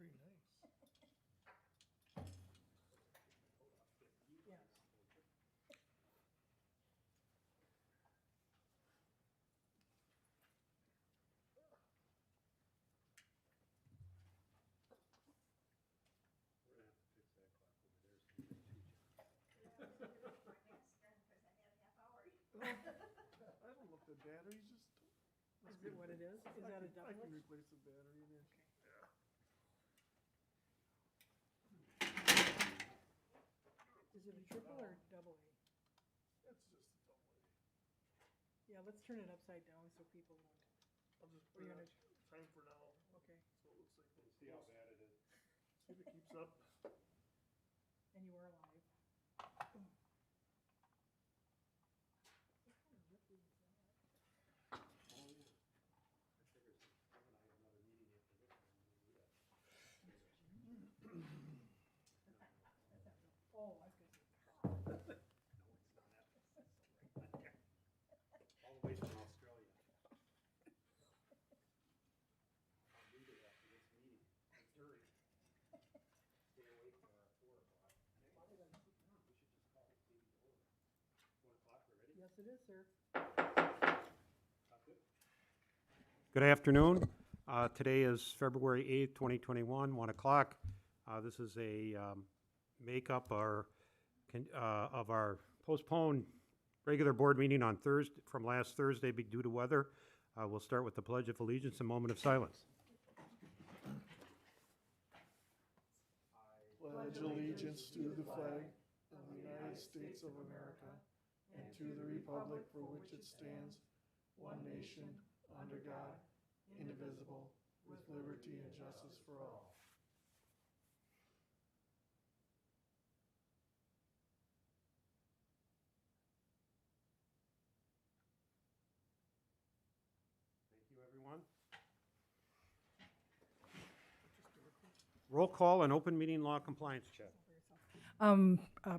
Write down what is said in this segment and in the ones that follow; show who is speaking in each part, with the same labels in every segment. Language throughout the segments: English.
Speaker 1: Very nice.
Speaker 2: Yes.
Speaker 1: We're gonna have to fix that clock over there so you got two jobs. I don't look the batteries, just.
Speaker 2: Is it what it is? Is that a
Speaker 1: I can
Speaker 2: double?
Speaker 1: replace the battery in it.
Speaker 2: Is it a triple or double A?
Speaker 1: That's just a double A.
Speaker 2: Yeah, let's turn it upside down so people won't.
Speaker 1: I'll just
Speaker 2: We're
Speaker 1: put it
Speaker 2: gonna-
Speaker 1: on time for now,
Speaker 2: Okay,
Speaker 1: so it looks like.
Speaker 3: We'll see how bad it is.
Speaker 1: See if it keeps up.
Speaker 2: and you are live.
Speaker 3: Oh, yeah. I figure since Tim and I have another meeting after this one, we'll do that.
Speaker 2: Oh, I was gonna say.
Speaker 3: No, it's not. It's right there. All the way from Australia. I'll read it after this meeting, or during. Stay awake till 4 o'clock. Probably gonna sit down. We should just call it maybe to order. 1 o'clock already?
Speaker 2: Yes, it is, sir.
Speaker 3: Sound good?
Speaker 4: Good afternoon. Today is February 8th, 2021, 1 o'clock. This is a makeup of our postponed regular board meeting on Thursday, from last Thursday due to weather. We'll start with the Pledge of Allegiance, a moment of silence.
Speaker 1: Pledge allegiance to the flag of the United States of America and to the republic for which it stands, one nation, under God, indivisible, with liberty and justice for all.
Speaker 4: Thank you, everyone. Roll call and open meeting law compliance check.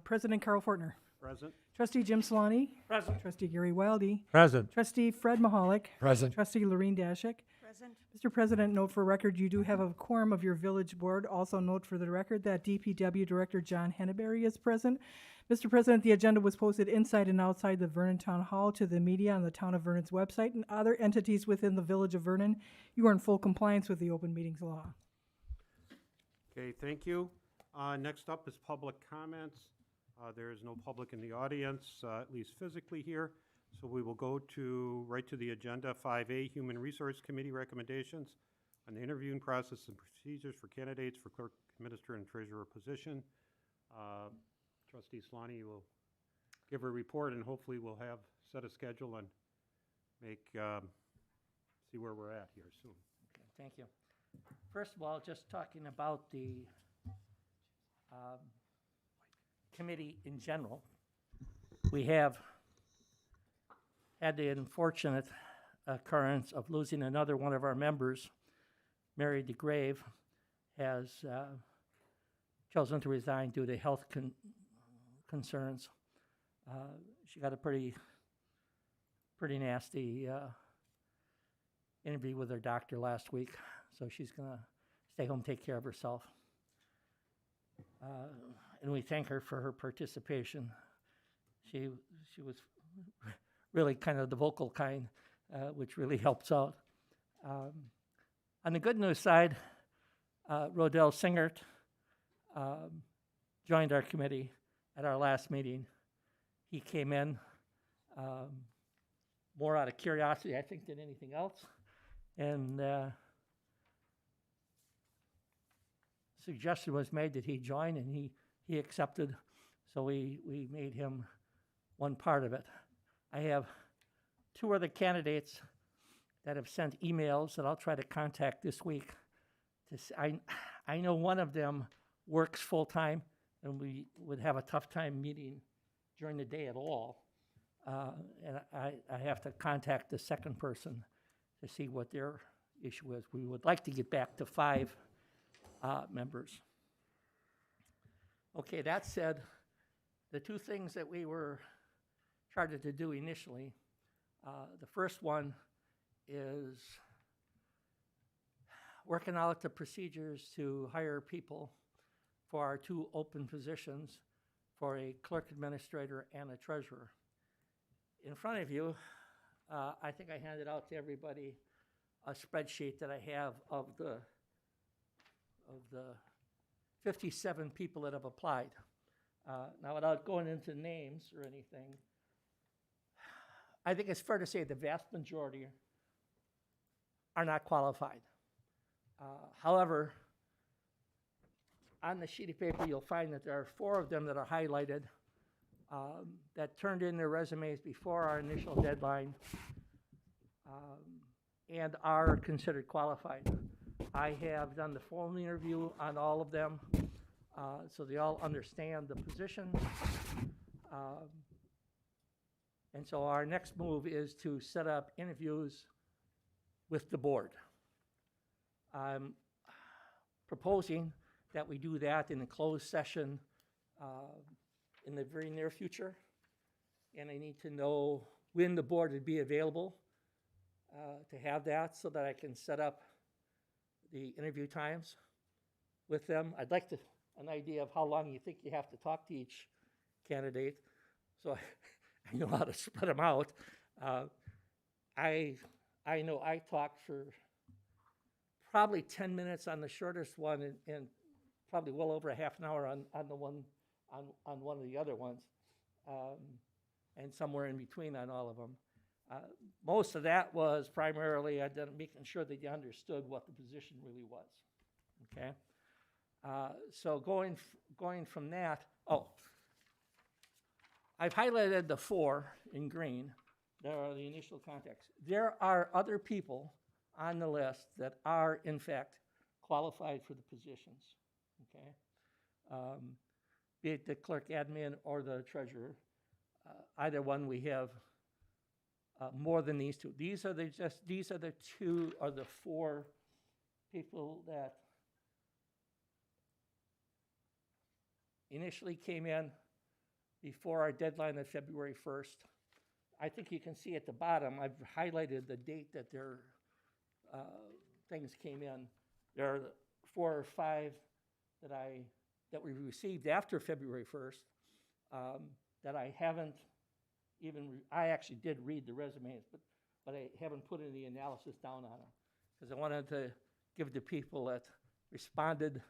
Speaker 2: President Carl Fortner.
Speaker 4: Present.
Speaker 2: Trustee Jim Solani.
Speaker 4: Present.
Speaker 2: Trustee Gary Wildy.
Speaker 5: Present.
Speaker 2: Trustee Fred Mahalik.
Speaker 5: Present.
Speaker 2: Trustee Lorene Dashik.
Speaker 6: Present.
Speaker 2: Mr. President, note for record, you do have a quorum of your village board. Also note for the record that DPW Director John Henneberry is present. Mr. President, the agenda was posted inside and outside the Vernon Town Hall to the media on the Town of Vernon's website and other entities within the Village of Vernon. You are in full compliance with the open meetings law.
Speaker 4: Okay, thank you. Next up is public comments. There is no public in the audience, at least physically here. So we will go right to the agenda. 5A, Human Resource Committee recommendations on the interviewing process and procedures for candidates for clerk, administrator, and treasurer position. Trustee Solani will give a report, and hopefully we'll set a schedule and see where we're at here soon.
Speaker 7: Okay, thank you. First of all, just talking about the committee in general, we have had the unfortunate occurrence of losing another one of our members. Mary DeGrave has chosen to resign due to health concerns. She got a pretty nasty interview with her doctor last week, so she's gonna stay home, take care of herself. And we thank her for her participation. She was really kind of the vocal kind, which really helps out. On the good news side, Rodell Singert joined our committee at our last meeting. He came in more out of curiosity, I think, than anything else. And suggestion was made that he join, and he accepted, so we made him one part of it. I have two other candidates that have sent emails that I'll try to contact this week. I know one of them works full-time, and we would have a tough time meeting during the day at all. And I have to contact the second person to see what their issue is. We would like to get back to 5 members. Okay, that said, the two things that we were chartered to do initially, the first one is working out the procedures to hire people for our 2 open positions for a clerk administrator and a treasurer. In front of you, I think I handed out to everybody a spreadsheet that I have of the 57 people that have applied. Now, without going into names or anything, I think it's fair to say the vast majority are not qualified. However, on the sheet of paper, you'll find that there are 4 of them that are highlighted that turned in their resumes before our initial deadline and are considered qualified. I have done the phone interview on all of them, so they all understand the position. And so our next move is to set up interviews with the board. I'm proposing that we do that in a closed session in the very near future. And I need to know when the board would be available to have that so that I can set up the interview times with them. I'd like an idea of how long you think you have to talk to each candidate, so I know how to spread them out. I know I talked for probably 10 minutes on the shortest one and probably well over a half an hour on the one on one of the other ones, and somewhere in between on all of them. Most of that was primarily making sure that you understood what the position really was. Okay, so going from that, I've highlighted the 4 in green. There are the initial contacts. There are other people on the list that are in fact qualified for the positions. Okay, be it the clerk admin or the treasurer. Either one, we have more than these 2. These are the 2 or the 4 people that initially came in before our deadline of February 1st. I think you can see at the bottom, I've highlighted the date that their things came in. There are 4 or 5 that we received after February 1st that I haven't I actually did read the resumes, but I haven't put any analysis down on them because I wanted to give the people that responded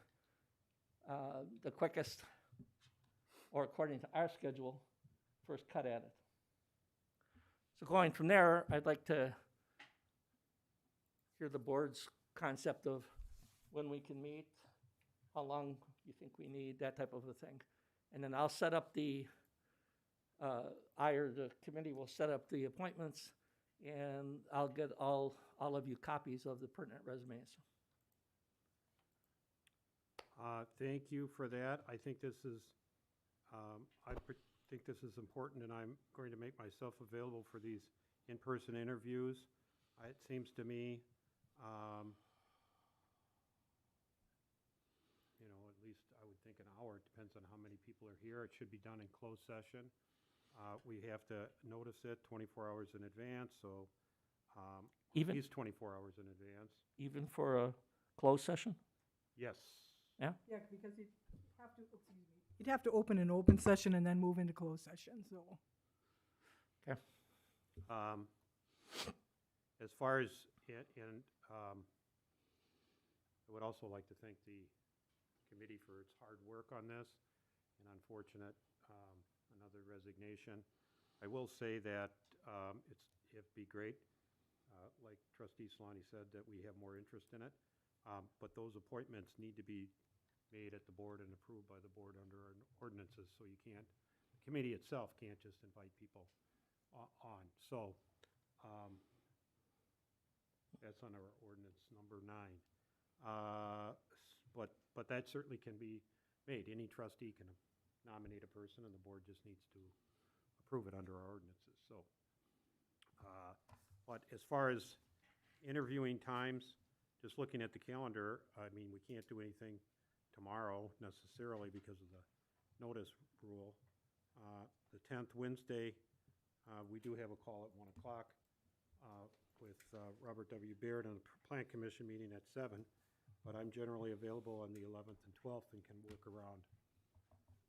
Speaker 7: the quickest, or according to our schedule, first cut at it. So going from there, I'd like to hear the board's concept of when we can meet, how long you think we need, that type of a thing. And then I'll set up the the committee will set up the appointments, and I'll get all of you copies of the pertinent resumes.
Speaker 4: Thank you for that. I think this is important, and I'm going to make myself available for these in-person interviews. It seems to me, at least I would think an hour. It depends on how many people are here. It should be done in closed session. We have to notice it 24 hours in advance, so at least 24 hours in advance.
Speaker 7: Even for a closed session?
Speaker 4: Yes.
Speaker 2: Yeah, because you'd have to open an open session and then move into closed session, so.
Speaker 7: Okay.
Speaker 4: As far as, I would also like to thank the committee for its hard work on this, and unfortunate, another resignation. I will say that it'd be great, like Trustee Solani said, that we have more interest in it, but those appointments need to be made at the board and approved by the board under our ordinances, so the committee itself can't just invite people on. So that's on our ordinance number 9. But that certainly can be made. Any trustee can nominate a person, and the board just needs to approve it under our ordinances. So, but as far as interviewing times, just looking at the calendar, I mean, we can't do anything tomorrow necessarily because of the notice rule. The 10th, Wednesday, we do have a call at 1 o'clock with Robert W. Baird on the Plan Commission meeting at 7, but I'm generally available on the 11th and 12th and can work around,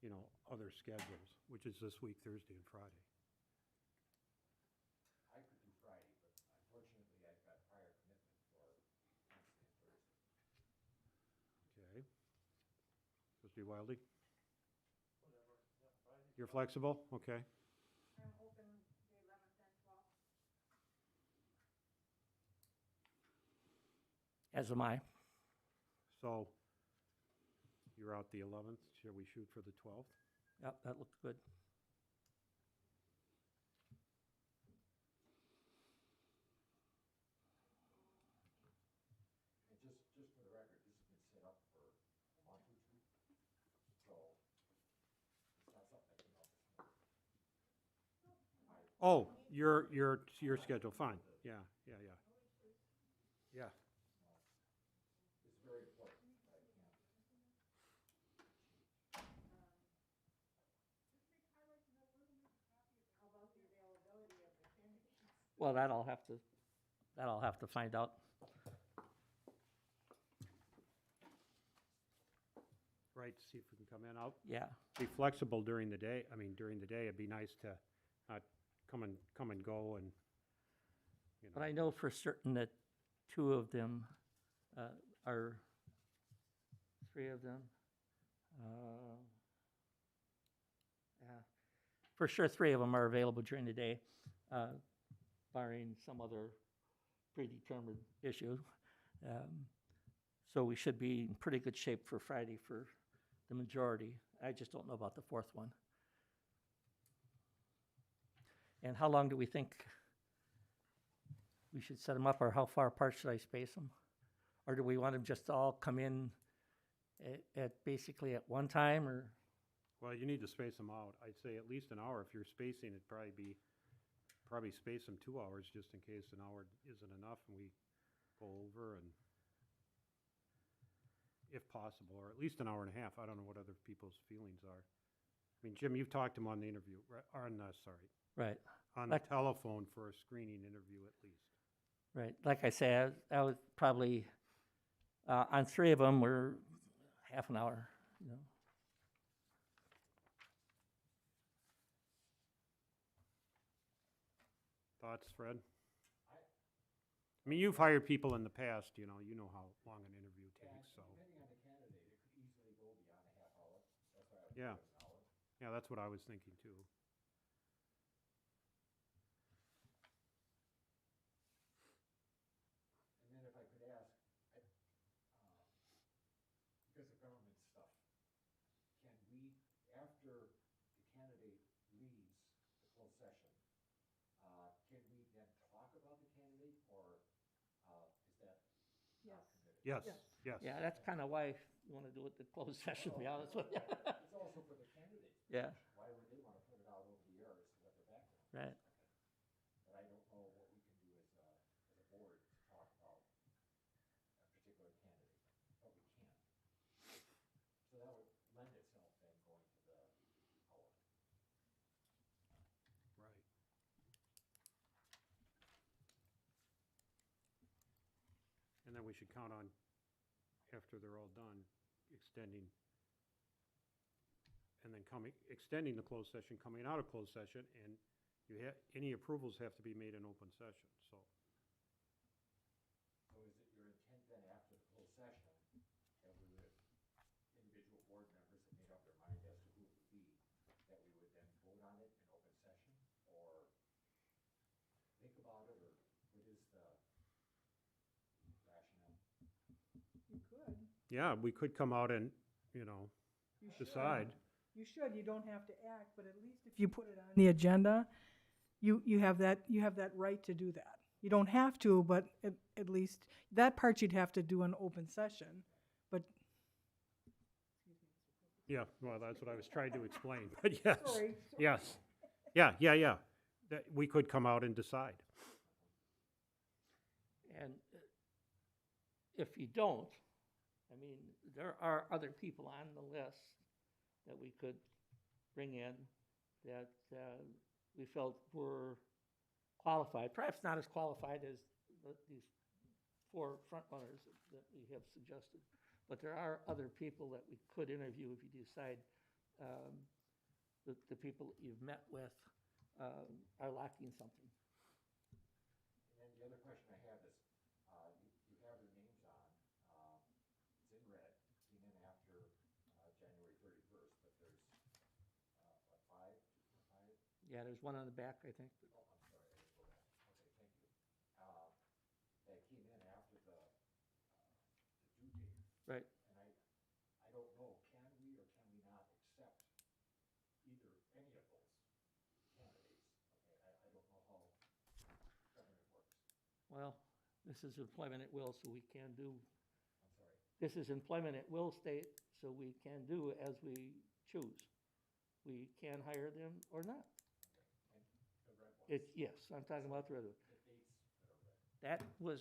Speaker 4: you know, other schedules, which is this week, Thursday and Friday.
Speaker 3: I could do Friday, but unfortunately I've got prior commitment for Wednesday and Thursday.
Speaker 4: Okay. Trustee Wildy? Whatever, yeah, Friday. You're flexible? Okay.
Speaker 2: I'm open the 11th and 12th.
Speaker 7: As am I.
Speaker 4: So you're out the 11th. Shall we shoot for the 12th?
Speaker 7: Yep, that looks good.
Speaker 3: And just for the record, this has been set up for a month or two, so it's not something that came up this morning.
Speaker 4: Oh, your schedule, fine. Yeah. Yeah.
Speaker 3: It's very important, but I can't.
Speaker 7: Well, that I'll have to find out.
Speaker 4: Right, see if we can come in. I'll
Speaker 7: Yeah,
Speaker 4: be flexible during the day. I mean, during the day, it'd be nice to not come and go and, you know.
Speaker 7: but I know for certain that two of them are, three of them. Yeah, for sure, three of them are available during the day, barring some other predetermined issue. So we should be in pretty good shape for Friday for the majority. I just don't know about the fourth one. And how long do we think we should set them up, or how far apart should I space them? Or do we want them just to all come in at basically at one time, or?
Speaker 4: Well, you need to space them out. I'd say at least an hour. If you're spacing, it'd probably space them 2 hours just in case an hour isn't enough and we go over, and if possible, or at least an hour and a half. I don't know what other people's feelings are. I mean, Jim, you've talked to him on the interview,
Speaker 7: Right,
Speaker 4: on the telephone for a screening interview at least.
Speaker 7: right. Like I say, I was probably, on three of them, we're half an hour, you know.
Speaker 4: Thoughts, Fred? I mean, you've hired people in the past, you know how long an interview takes, so.
Speaker 3: Depending on the candidate, it could easily go beyond a half hour. That's why I would
Speaker 4: Yeah.
Speaker 3: put an hour.
Speaker 4: Yeah, that's what I was thinking too.
Speaker 3: And then if I could ask, because of government stuff, can we, after the candidate leaves the closed session, can we then talk about the candidate, or is that not permitted?
Speaker 4: Yes, yes.
Speaker 7: Yeah, that's kind of why you want to do it the closed session, to be honest with you.
Speaker 3: It's also for the candidate.
Speaker 7: Yeah,
Speaker 3: Why would they want to put it out over the air as to what their background is?
Speaker 7: right.
Speaker 3: But I don't know what we can do as a board to talk about a particular candidate, but we can. So that would lend itself then going to the hour.
Speaker 4: Right. And then we should count on, after they're all done, extending, and then extending the closed session, coming out of closed session, and any approvals have to be made in open session, so.
Speaker 3: So is it your intent then after the closed session, that we would, individual board members have made up their mind as to who it would be, that we would then vote on it in open session, or think about it, or what is the rationale?
Speaker 2: You could.
Speaker 4: Yeah, we could come out and,
Speaker 2: You should.
Speaker 4: decide.
Speaker 2: You should. You don't have to act, but at least if you put it on the agenda, you have that right to do that. You don't have to, but at least that part you'd have to do in open session. But
Speaker 4: Yeah, well, that's what I was trying to explain, but yes,
Speaker 2: sorry.
Speaker 4: yes. Yeah. That we could come out and decide.
Speaker 7: And if you don't, I mean, there are other people on the list that we could bring in that we felt were qualified, perhaps not as qualified as these 4 front runners that we have suggested. But there are other people that we could interview if you decide the people that you've met with are lacking something.
Speaker 3: And then the other question I have is, you have their names on, it's in red, came in after January 31st, but there's, what, five?
Speaker 7: Yeah, there's one on the back, I think.
Speaker 3: Oh, I'm sorry, I didn't go back. Okay, thank you. That came in after the due date.
Speaker 7: Right.
Speaker 3: And I don't know, can we or can we not accept either, any of those candidates? Okay, I don't know how government works.
Speaker 7: Well, this is employment at will, so we can do,
Speaker 3: I'm sorry.
Speaker 7: this is employment at will state, so we can do as we choose. We can hire them or not.
Speaker 3: Okay, and the red ones,
Speaker 7: It's, yes, I'm talking about the other.
Speaker 3: the dates that are red.
Speaker 7: That was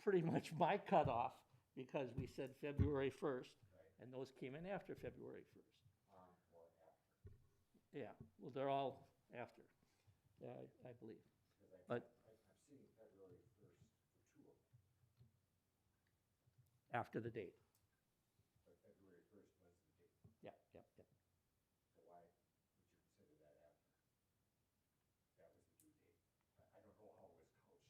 Speaker 7: pretty much my cutoff because we said February 1st,
Speaker 3: Right.
Speaker 7: and those came in after February 1st.
Speaker 3: Or after,
Speaker 7: Yeah, well, they're all after, I believe.
Speaker 3: because
Speaker 7: But-
Speaker 3: I'm seeing February 1st for 2 of them,
Speaker 7: After the date.
Speaker 3: but February 1st was the date.
Speaker 7: Yeah, yeah, yeah.
Speaker 3: So why would you consider that after? That was the due date. I don't know how it was couched.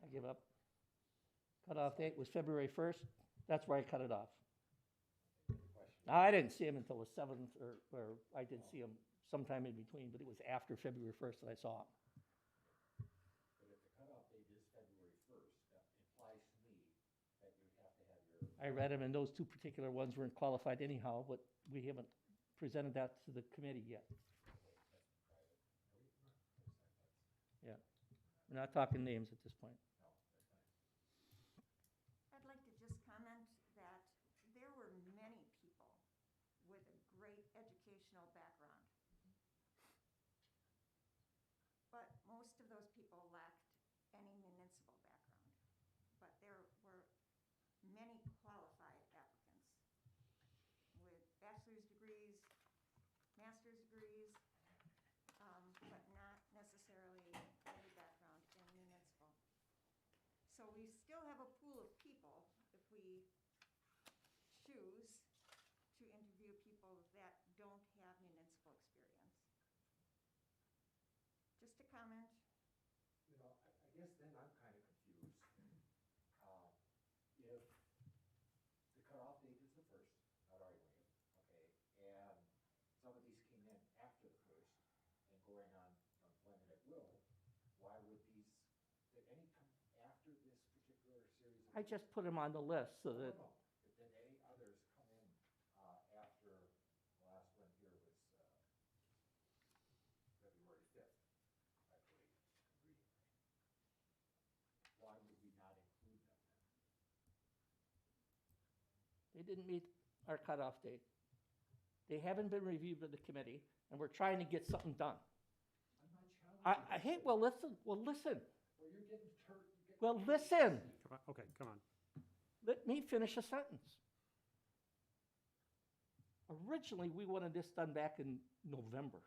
Speaker 7: I give up. Cutoff date was February 1st. That's where I cut it off.
Speaker 3: The question,
Speaker 7: I didn't see him until the 7th, or I did see him sometime in between, but it was after February 1st that I saw him.
Speaker 3: but if the cutoff date is February 1st, that implies to me that you have to have your,
Speaker 7: I read them, and those 2 particular ones weren't qualified anyhow, but we haven't presented that to the committee yet.
Speaker 3: okay, that's private. No, you can, that's,
Speaker 7: Yeah. We're not talking names at this point.
Speaker 3: no, that's fine.
Speaker 5: I'd like to just comment that there were many people with a great educational background. But most of those people lacked any municipal background. But there were many qualified applicants with bachelor's degrees, master's degrees, but not necessarily any background in municipal. So we still have a pool of people if we choose to interview people that don't have municipal experience. Just a comment.
Speaker 3: You know, I guess then I'm kind of confused. If the cutoff date is the 1st, not arguing it, okay, and some of these came in after the 1st and going on employment at will, why would these, did any come after this particular series of?
Speaker 7: I just put him on the list so that,
Speaker 3: No, but did any others come in after, the last one here was February 5th, I believe, I'm reading right. Why would we not include them then?
Speaker 7: they didn't meet our cutoff date. They haven't been reviewed by the committee, and we're trying to get something done.
Speaker 3: I'm not challenging.
Speaker 7: Hey, well, listen.
Speaker 3: Well, you're getting
Speaker 7: Well, listen.
Speaker 4: Come on, okay, come on.
Speaker 7: Let me finish a sentence. Originally, we wanted this done back in November.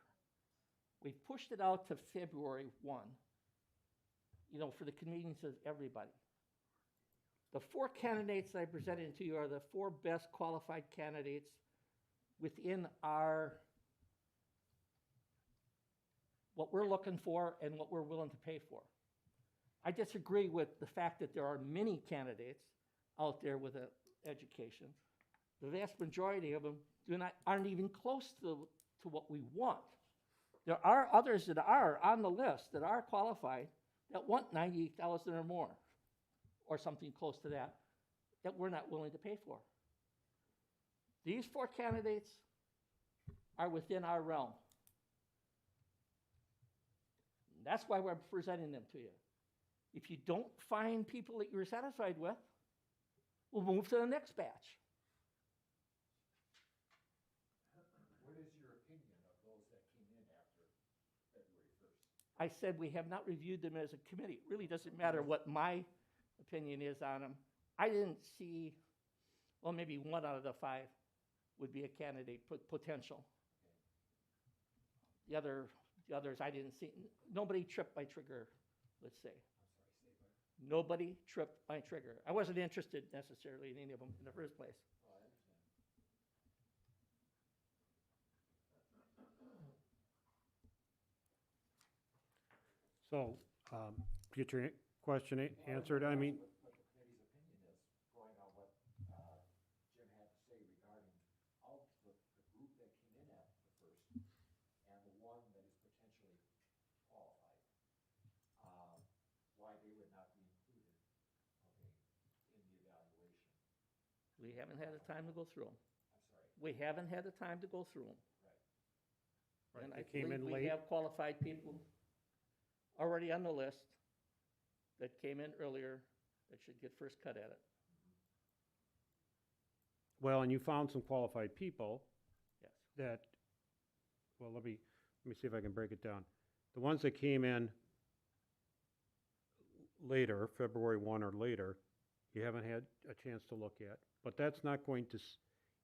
Speaker 7: We pushed it out to February 1, for the convenience of everybody. The 4 candidates that I presented to you are the 4 best qualified candidates within what we're looking for and what we're willing to pay for. I disagree with the fact that there are many candidates out there with an education. The vast majority of them aren't even close to what we want. There are others that are on the list that are qualified that want $98,000 or more, or something close to that we're not willing to pay for. These 4 candidates are within our realm. That's why we're presenting them to you. If you don't find people that you're satisfied with, we'll move to the next batch.
Speaker 3: What is your opinion of those that came in after February 1st?
Speaker 7: I said we have not reviewed them as a committee. It really doesn't matter what my opinion is on them. I didn't see, well, maybe 1 out of the 5 would be a candidate potential. The others I didn't see, nobody tripped my trigger, let's say. Nobody tripped my trigger. I wasn't interested necessarily in any of them in the first place.
Speaker 3: Well, I understand.
Speaker 4: So, get your question answered, I mean,
Speaker 3: What the committee's opinion is, going on what Jim had to say regarding the group that came in at the first and the one that is potentially qualified, why they would not be included, okay, in the evaluation.
Speaker 7: We haven't had the time to go through them.
Speaker 3: I'm sorry,
Speaker 7: We haven't had the time to go through them.
Speaker 3: right.
Speaker 7: And
Speaker 4: They
Speaker 7: I
Speaker 4: came in
Speaker 7: believe we
Speaker 4: late.
Speaker 7: have qualified people already on the list that came in earlier that should get first cut at it.
Speaker 4: well, and you found some qualified people
Speaker 7: Yes.
Speaker 4: that, well, let me see if I can break it down. The ones that came in later, February 1 or later, you haven't had a chance to look at. But that's not going to,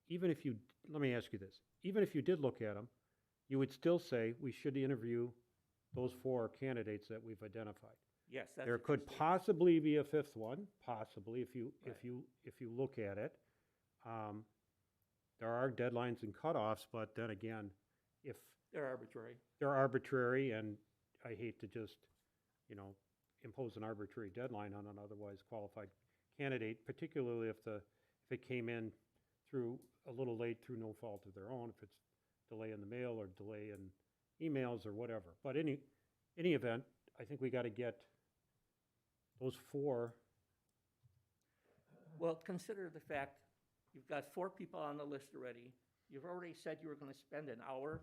Speaker 4: even if you, let me ask you this, even if you did look at them, you would still say we should interview those 4 candidates that we've identified.
Speaker 7: Yes, that's.
Speaker 4: There
Speaker 7: what
Speaker 4: could
Speaker 7: you're saying.
Speaker 4: possibly be a 5th one, possibly, if you
Speaker 7: Right.
Speaker 4: look at it. There are deadlines and cutoffs, but then again, if
Speaker 7: They're arbitrary.
Speaker 4: they're arbitrary, and I hate to just, impose an arbitrary deadline on an otherwise qualified candidate, particularly if it came in through a little late through no fault of their own, if it's delay in the mail or delay in emails or whatever. But any event, I think we got to get those 4.
Speaker 7: Well, consider the fact, you've got 4 people on the list already. You've already said you were gonna spend an hour.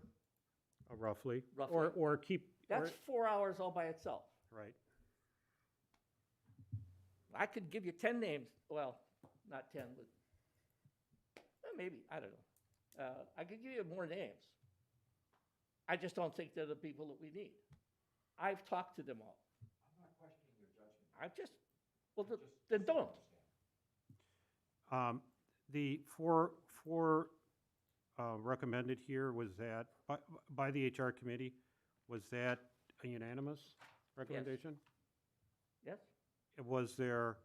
Speaker 4: Roughly.
Speaker 7: Roughly.
Speaker 4: Or keep.
Speaker 7: That's 4 hours all by itself.
Speaker 4: Right.
Speaker 7: I could give you 10 names, well, not 10, but maybe, I don't know. I could give you more names. I just don't think they're the people that we need. I've talked to them all.
Speaker 3: I'm not questioning your judgment.
Speaker 7: I've just, well,
Speaker 3: Just-
Speaker 7: then
Speaker 3: just
Speaker 7: don't.
Speaker 3: understand.
Speaker 4: The four recommended here, was that, by the HR committee, was that a unanimous recommendation?
Speaker 7: Yes?
Speaker 4: Was there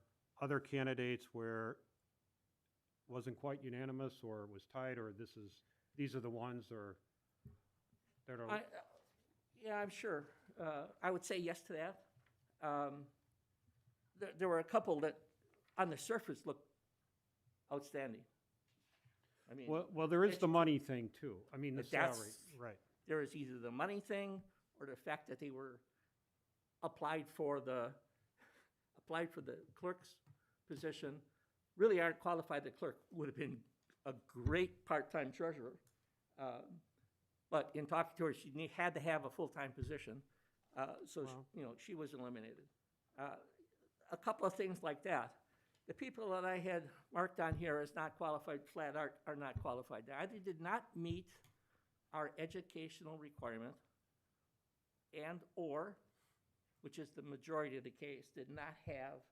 Speaker 4: other candidates where wasn't quite unanimous, or was tied, or these are the ones, or that are?
Speaker 7: Yeah, I'm sure. I would say yes to that. There were a couple that, on the surface, looked outstanding. I mean,
Speaker 4: Well, there is the
Speaker 7: it's-
Speaker 4: money thing too. I mean, the
Speaker 7: But that's-
Speaker 4: salary, right.
Speaker 7: there is either the money thing or the fact that they were applied for the clerk's position, really aren't qualified. The clerk would have been a great part-time treasurer. But in talking to her, she had to have a full-time position. So,
Speaker 4: Wow.
Speaker 7: she was eliminated. A couple of things like that. The people that I had marked on here as not qualified, flat out, are not qualified. They either did not meet our educational requirement and/or, which is the majority of the case, did not have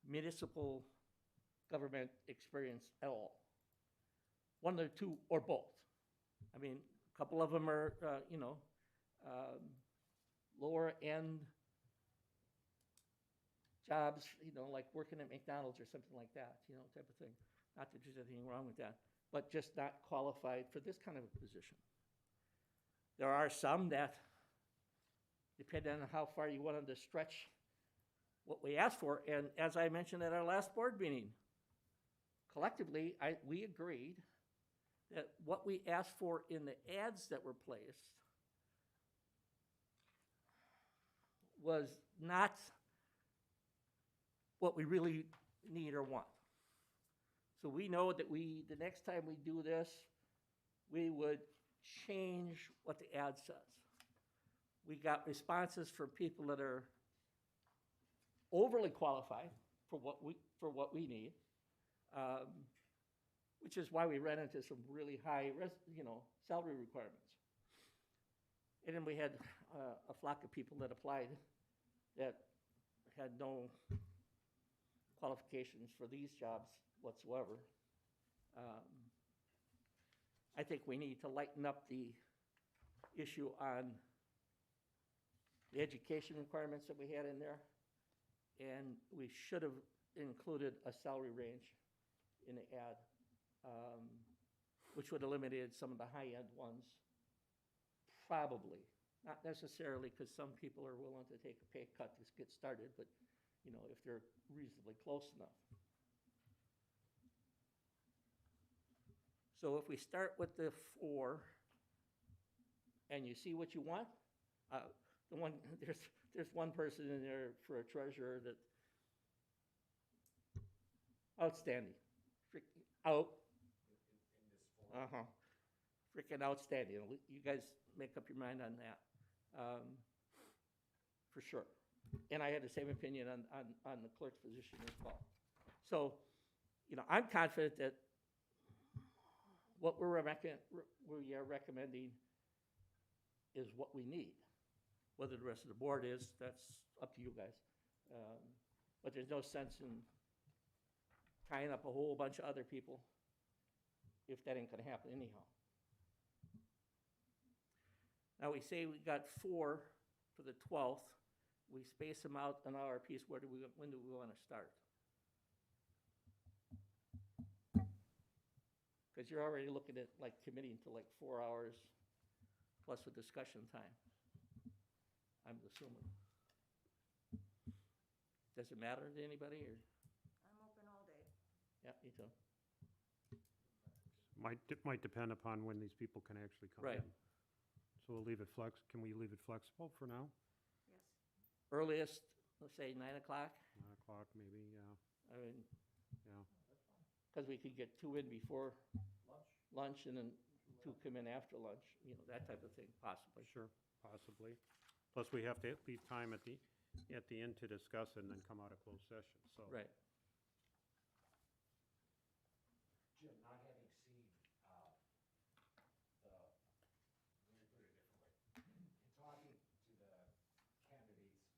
Speaker 7: municipal government experience at all. One of the two, or both. I mean, a couple of them are, lower end jobs, like working at McDonald's or something like that, type of thing. Not that there's anything wrong with that, but just not qualified for this kind of a position. There are some that, depending on how far you wanted to stretch what we asked for, and as I mentioned at our last board meeting, collectively, we agreed that what we asked for in the ads that were placed was not what we really need or want. So we know that the next time we do this, we would change what the ad says. We got responses from people that are overly qualified for what we need, which is why we ran into some really high, salary requirements. And then we had a flock of people that applied that had no qualifications for these jobs whatsoever. I think we need to lighten up the issue on the education requirements that we had in there. And we should have included a salary range in the ad, which would have eliminated some of the high-end ones. Probably, not necessarily, because some people are willing to take a pay cut to get started, but, you know, if they're reasonably close enough. So if we start with the 4, and you see what you want, the one, there's one person in there for a treasurer that, outstanding, freaking outstanding. You guys make up your mind on that, for sure. And I had the same opinion on the clerk's position as well. So, you know, I'm confident that what we are recommending is what we need. Whether the rest of the board is, that's up to you guys. But there's no sense in tying up a whole bunch of other people if that ain't gonna happen anyhow. Now, we say we got 4 for the 12th. We space them out an hour apiece. When do we wanna start? Because you're already looking at like committing to like 4 hours plus a discussion time, I'm assuming. Does it matter to anybody, or?
Speaker 5: I'm open all day.
Speaker 7: Yeah, me too.
Speaker 4: Might depend upon when these people can actually come
Speaker 7: Right.
Speaker 4: in. So we'll leave it can we leave it flexible for now?
Speaker 5: Yes.
Speaker 7: Earliest, let's say 9 o'clock.
Speaker 4: 9 o'clock maybe, yeah,
Speaker 7: I mean,
Speaker 4: yeah.
Speaker 7: because we could get 2 in before lunch and then 2 come in after lunch, you know, that type of thing, possibly.
Speaker 4: Sure, possibly. Plus, we have to leave time at the end to discuss it and then come out of closed session, so.
Speaker 7: Right.
Speaker 3: Jim, not having seen, let me put it a different way. In talking to the candidates,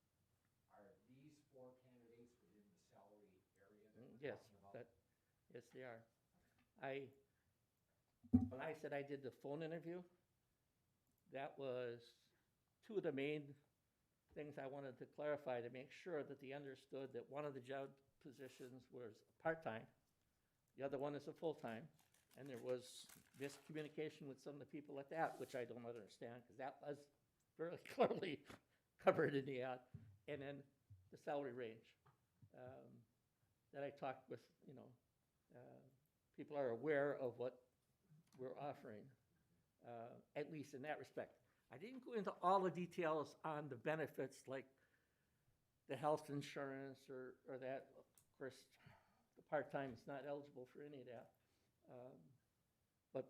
Speaker 3: are these 4 candidates within the salary area that we're
Speaker 7: Yes,
Speaker 3: talking about?
Speaker 7: yes, they are. When I said I did the phone interview, that was 2 of the main things I wanted to clarify to make sure that they understood that one of the job positions was part-time, the other one is a full-time, and there was miscommunication with some of the people at that, which I don't understand, because that was very clearly covered in the ad. And then the salary range that I talked with, you know, people are aware of what we're offering, at least in that respect. I didn't go into all the details on the benefits, like the health insurance or that. Of course, the part-time is not eligible for any of that. But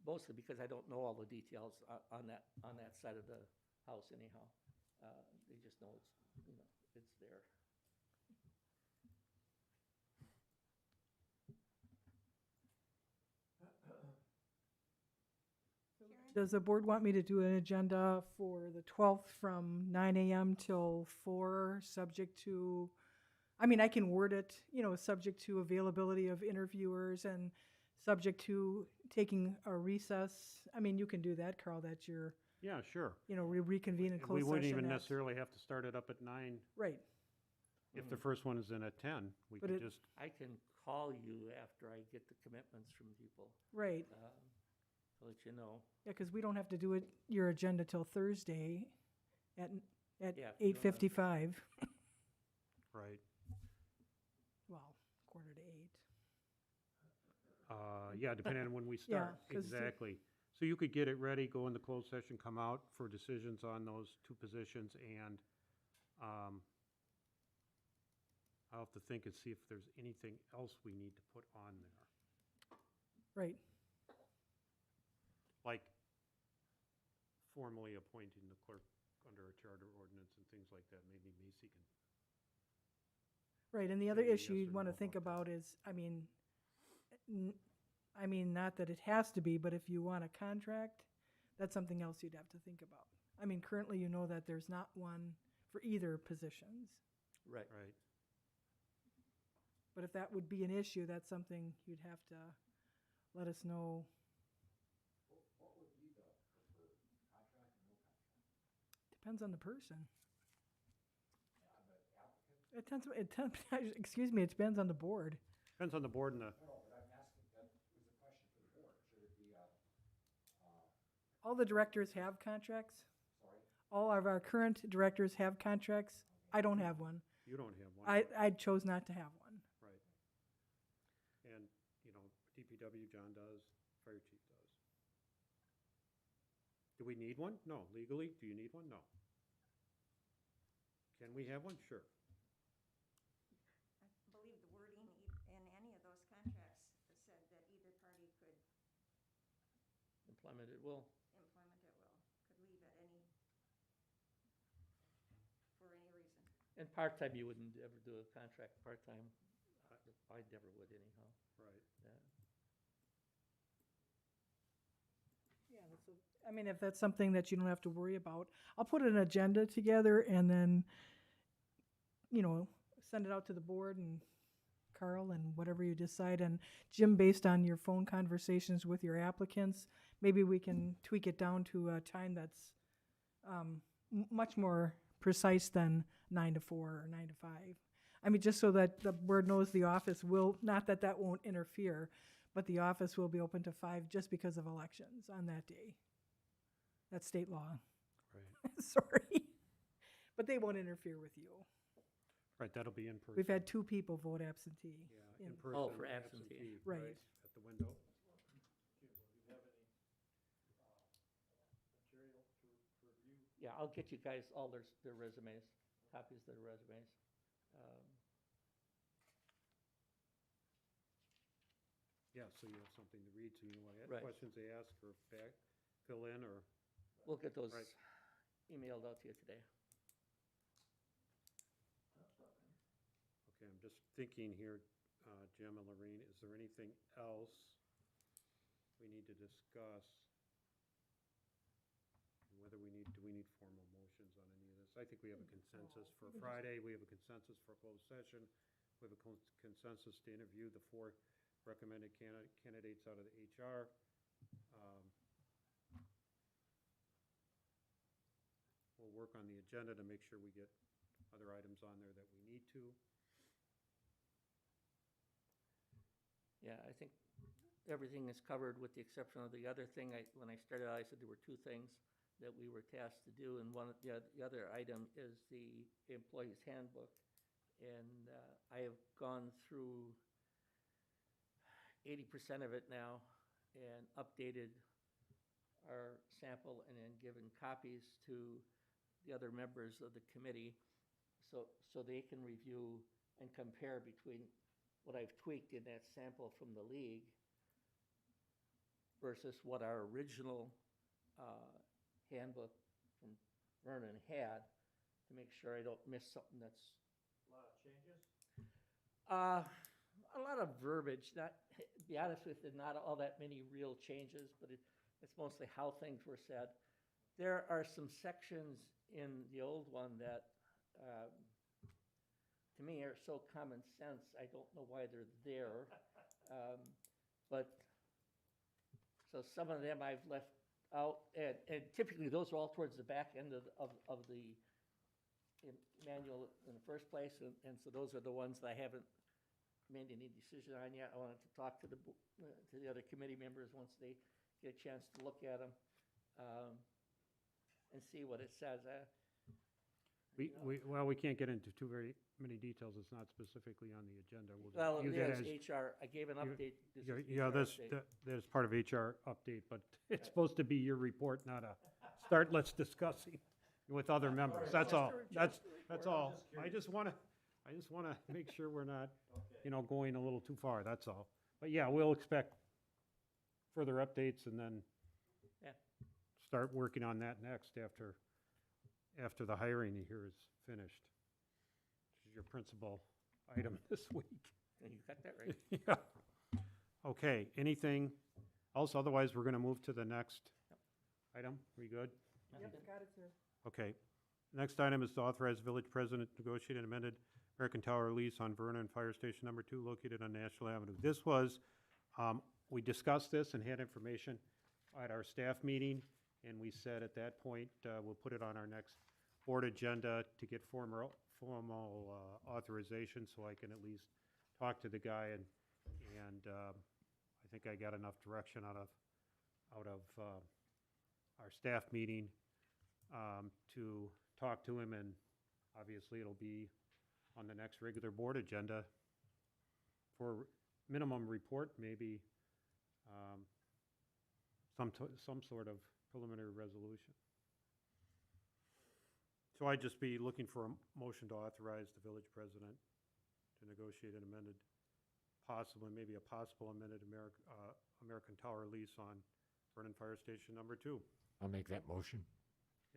Speaker 7: mostly because I don't know all the details on that side of the house anyhow. They just know it's, you know, it's there.
Speaker 2: Does the board want me to do an agenda for the 12th from 9 a.m. till 4, subject to, I mean, I can word it, you know, subject to availability of interviewers and subject to taking a recess? I mean, you can do that, Carl, that's your,
Speaker 4: Yeah, sure.
Speaker 2: you know, we reconvene in
Speaker 4: And
Speaker 2: closed
Speaker 4: we
Speaker 2: session.
Speaker 4: wouldn't even
Speaker 2: at-
Speaker 4: necessarily have to start it up at 9.
Speaker 2: Right,
Speaker 4: If the first one is in at 10, we
Speaker 2: But
Speaker 4: could
Speaker 2: it-
Speaker 4: just,
Speaker 7: I can call you after I get the commitments from people,
Speaker 2: right.
Speaker 7: to let you know.
Speaker 2: Yeah, because we don't have to do it, your agenda till Thursday at
Speaker 7: Yeah, if you wanna-
Speaker 2: 8:55.
Speaker 4: right.
Speaker 2: Well, 7:45.
Speaker 4: Yeah, depending on when we start.
Speaker 2: 'cause the-
Speaker 4: Exactly. So you could get it ready, go into closed session, come out for decisions on those 2 positions, and I'll have to think and see if there's anything else we need to put on there.
Speaker 2: Right,
Speaker 4: Like formally appointing the clerk under a charter ordinance and things like that. Maybe Macy can.
Speaker 2: right. And the other
Speaker 4: Say yes
Speaker 2: issue
Speaker 4: or
Speaker 2: you'd want to
Speaker 4: no
Speaker 2: think
Speaker 4: about
Speaker 2: about is, I mean, not that it has to be, but if you want a contract, that's something else you'd have to think about. I mean, currently you know that there's not one for either positions,
Speaker 7: Right.
Speaker 4: Right.
Speaker 2: but if that would be an issue, that's something you'd have to let us know Depends on the person.
Speaker 3: On the applicant?
Speaker 2: Excuse me, it depends on the board.
Speaker 4: Depends on the board and the,
Speaker 3: No, but I'm asking, that was a question for the board. Should it be a,
Speaker 2: All the directors have contracts.
Speaker 3: sorry?
Speaker 2: All of our current directors have contracts. I don't have one.
Speaker 4: you don't have one.
Speaker 2: I chose not to have one.
Speaker 4: Right. And, DPW, John does, fire chief does. Do we need one? No. Legally, do you need one? No. Can we have one? Sure.
Speaker 5: I believe the wording in any of those contracts said that either party could
Speaker 7: Employment at will.
Speaker 5: implement at will, could leave at any, for any reason.
Speaker 7: And part-time, you wouldn't ever do a contract part-time. I never would anyhow.
Speaker 4: Right.
Speaker 7: Yeah.
Speaker 2: I mean, if that's something that you don't have to worry about, I'll put an agenda together and then, send it out to the board and Carl and whatever you decide. And Jim, based on your phone conversations with your applicants, maybe we can tweak it down to a time that's much more precise than 9 to 4 or 9 to 5. I mean, just so that the board knows the office will, not that that won't interfere, but the office will be open to 5 just because of elections on that day. That's state law.
Speaker 4: Right.
Speaker 2: Sorry. But they won't interfere with you.
Speaker 4: Right, that'll be in person.
Speaker 2: We've had 2 people vote absentee.
Speaker 4: Yeah, in
Speaker 2: in-
Speaker 4: person.
Speaker 7: Oh, for absentee.
Speaker 2: Right.
Speaker 4: At the window.
Speaker 7: Yeah, I'll get you guys all their resumes, copies of their resumes.
Speaker 4: Yeah, so you have something to read, so you know what
Speaker 7: Right.
Speaker 4: questions they ask or fill in or,
Speaker 7: We'll get those
Speaker 4: Right.
Speaker 7: emailed out to you today.
Speaker 4: okay, I'm just thinking here, Jim and Lorene, is there anything else we need to discuss? And whether do we need formal motions on any of this? I think we have a consensus for Friday, we have a consensus for closed session, we have a consensus to interview the 4 recommended candidates out of the HR. We'll work on the agenda to make sure we get other items on there that we need to.
Speaker 7: Yeah, I think everything is covered with the exception of the other thing. When I started out, I said there were 2 things that we were tasked to do, and the other item is the employee's handbook. And I have gone through 80% of it now and updated our sample and then given copies to the other members of the committee so they can review and compare between what I've tweaked in that sample from the league versus what our original handbook from Vernon had, to make sure I don't miss something that's.
Speaker 6: A lot of changes?
Speaker 7: A lot of verbiage, not, to be honest with you, not all that many real changes, but it's mostly how things were said. There are some sections in the old one that, to me, are so common sense, I don't know why they're there. But, so some of them I've left out, and typically those are all towards the back end of the manual in the first place, and so those are the ones that I haven't made any decision on yet. I wanted to talk to the other committee members once they get a chance to look at them, and see what it says.
Speaker 4: We can't get into too very many details, it's not specifically on the agenda. We'll just
Speaker 7: Well,
Speaker 4: use
Speaker 7: yeah,
Speaker 4: that as-
Speaker 7: it's HR, I gave an update. This is
Speaker 4: Yeah,
Speaker 7: HR update.
Speaker 4: that is part of HR update, but it's supposed to be your report, not a start, let's discussing with other members, that's all, that's all. I just wanna make sure we're not, going a little too far, that's all. But yeah, we'll expect further updates and then
Speaker 7: Yeah.
Speaker 4: start working on that next after the hiring here is finished. This is your principal item this week.
Speaker 7: And you got that right.
Speaker 4: Yeah. Okay, anything else? Otherwise, we're gonna move to the next item. We good?
Speaker 2: Yep, got it, sir.
Speaker 4: Okay. Next item is to authorize village president to negotiate an amended American Tower lease on Vernon Fire Station Number 2 located on National Avenue. This was, we discussed this and had information at our staff meeting, and we said at that point, we'll put it on our next board agenda to get formal authorization, so I can at least talk to the guy, and I think I got enough direction out of our staff meeting to talk to him, and obviously it'll be on the next regular board agenda for minimum report, maybe some sort of preliminary resolution. So I'd just be looking for a motion to authorize the village president to negotiate an amended, maybe a possible amended American Tower lease on Vernon Fire Station number 2.
Speaker 6: I'll make that motion.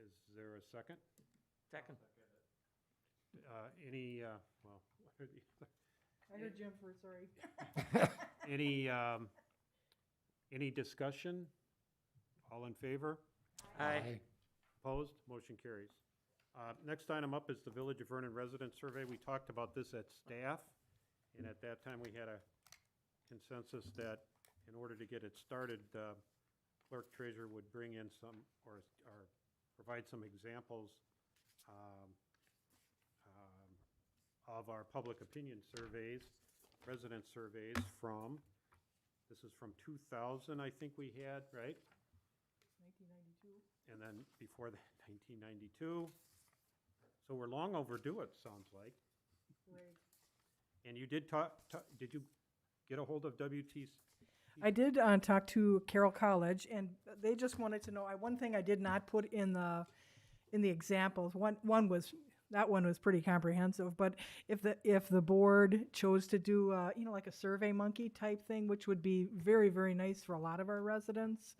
Speaker 4: Is there a second?
Speaker 7: Second.
Speaker 4: Any, well, what are the other?
Speaker 2: I heard Jim first, sorry.
Speaker 4: Any discussion? All in favor?
Speaker 7: Aye.
Speaker 4: Opposed? Motion carries. Next item up is the Village of Vernon Resident Survey. We talked about this at staff, and at that time, we had a consensus that in order to get it started, clerk treasurer would bring in some, or provide some examples of our public opinion surveys, resident surveys this is from 2000, I think we had, right?
Speaker 2: 1992.
Speaker 4: And then before that, 1992. So we're long overdue, it sounds like.
Speaker 2: Right.
Speaker 4: And you did did you get a hold of WTC?
Speaker 2: I did talk to Carroll College, and they just wanted to know, one thing I did not put in the examples, one was, that one was pretty comprehensive, but if the board chose to do, like a Survey Monkey type thing, which would be very, very nice for a lot of our residents,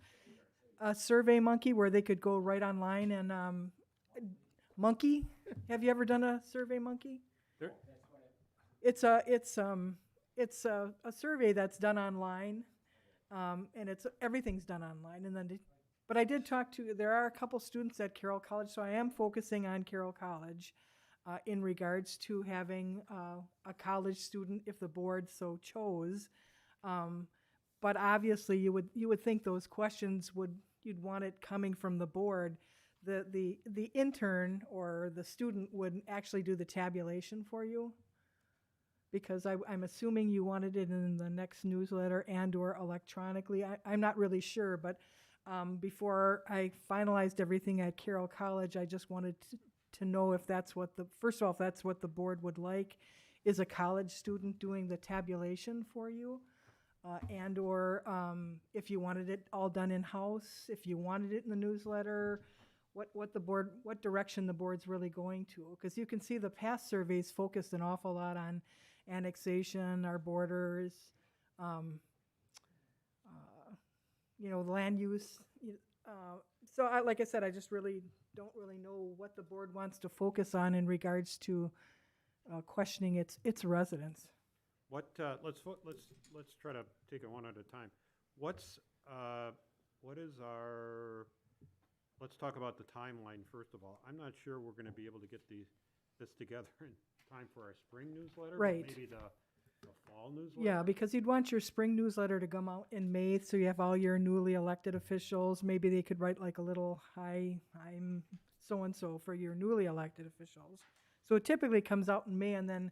Speaker 2: a Survey Monkey where they could go right online and monkey. Have you ever done a Survey Monkey?
Speaker 4: There-
Speaker 2: It's a survey that's done online, and everything's done online. And then, but I did talk to, there are a couple students at Carroll College, so I am focusing on Carroll College in regards to having a college student if the board so chose. But obviously, you would think those questions you'd want it coming from the board. The intern or the student would actually do the tabulation for you, because I'm assuming you wanted it in the next newsletter and/or electronically. I'm not really sure, but before I finalized everything at Carroll College, I just wanted to know if that's first of all, if that's what the board would like, is a college student doing the tabulation for you, and/or if you wanted it all done in-house, if you wanted it in the newsletter, what direction the board's really going to. Because you can see the past surveys focused an awful lot on annexation, our borders, land use. So like I said, I just don't really know what the board wants to focus on in regards to questioning its residents.
Speaker 4: Let's try to take it one at a time. What is our, let's talk about the timeline first of all. I'm not sure we're gonna be able to get this together in time for our spring newsletter. but
Speaker 2: Right.
Speaker 4: Maybe the fall newsletter?
Speaker 2: Yeah, because you'd want your spring newsletter to come out in May, so you have all your newly elected officials. Maybe they could write like a little, "Hi, I'm so-and-so," for your newly elected officials. So it typically comes out in May, and then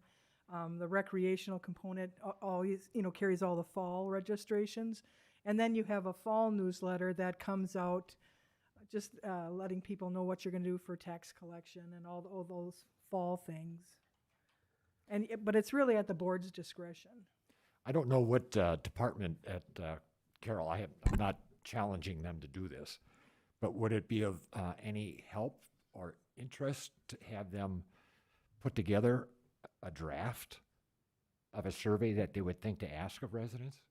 Speaker 2: the recreational component always, carries all the fall registrations. And then you have a fall newsletter that comes out just letting people know what you're going to do for tax collection and all those fall things. But it's really at the board's discretion.
Speaker 6: I don't know what department at Carroll, I'm not challenging them to do this, but would it be of any help or interest to have them put together a draft of a survey that they would think to ask of residents?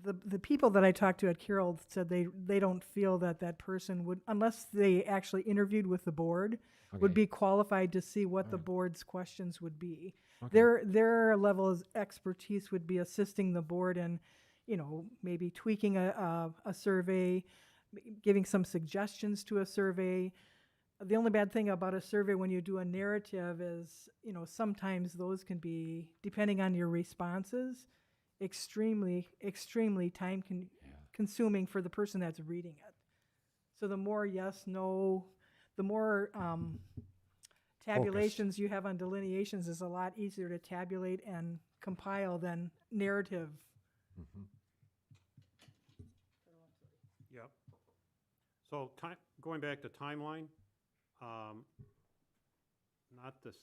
Speaker 2: The people that I talked to at Carroll said they don't feel that person would, unless they actually interviewed with the board, would
Speaker 6: Okay.
Speaker 2: be qualified to see what the board's questions would be.
Speaker 6: Okay.
Speaker 2: Their level of expertise would be assisting the board in, maybe tweaking a survey, giving some suggestions to a survey. The only bad thing about a survey when you do a narrative is, sometimes those can be, depending on your responses, extremely time consuming for the person that's reading it. So the more yes, no, the more tabulations you have on delineations is a lot easier to tabulate and compile than narrative.
Speaker 6: Mhm.
Speaker 4: Yep. So going back to timeline, not this,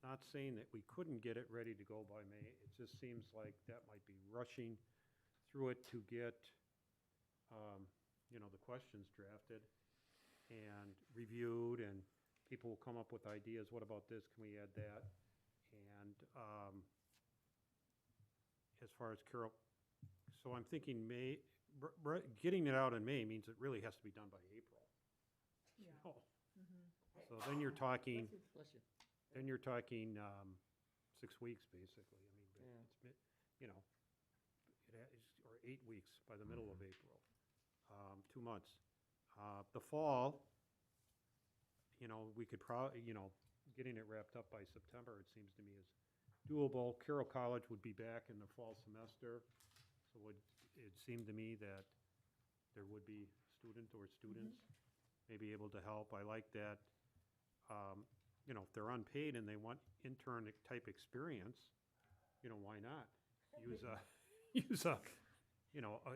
Speaker 4: not saying that we couldn't get it ready to go by May. It just seems like that might be rushing through it to get, the questions drafted and reviewed, and people will come up with ideas. What about this? Can we add that? And as far as Carol, so I'm thinking May, getting it out in May means it really has to be done by April.
Speaker 2: Yeah.
Speaker 4: So then you're talking,
Speaker 7: Bless you.
Speaker 4: 6 weeks, basically. I mean, but it's been, or 8 weeks by the middle of April, 2 months. The fall, we could probably, getting it wrapped up by September, it seems to me is doable. Carroll College would be back in the fall semester, so it seemed to me that there would be student or students maybe able to help. I like that. If they're unpaid and they want intern type experience, why not?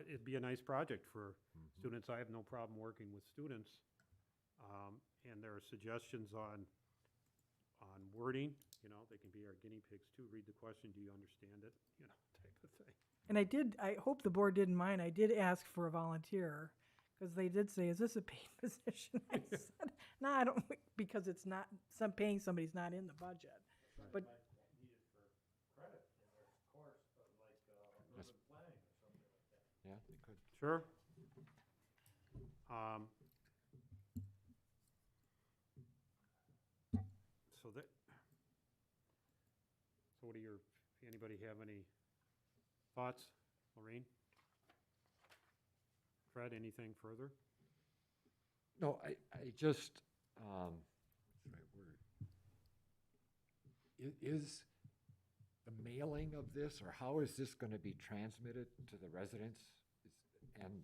Speaker 4: It'd be a nice project for students. I have no problem working with students. And there are suggestions on wording, they can be our guinea pigs too. Read the question, do you understand it? Type of thing.
Speaker 2: And I hope the board didn't mind, I did ask for a volunteer, because they did say, is this a paid position? I said, no, I don't, because it's not, paying somebody's not in the budget. But,
Speaker 6: Yeah, they could.
Speaker 4: Sure. So what are anybody have any thoughts? Maureen? Fred, anything further?
Speaker 6: No, I just, what's the right word? Is the mailing of this, or how is this going to be transmitted to the residents? And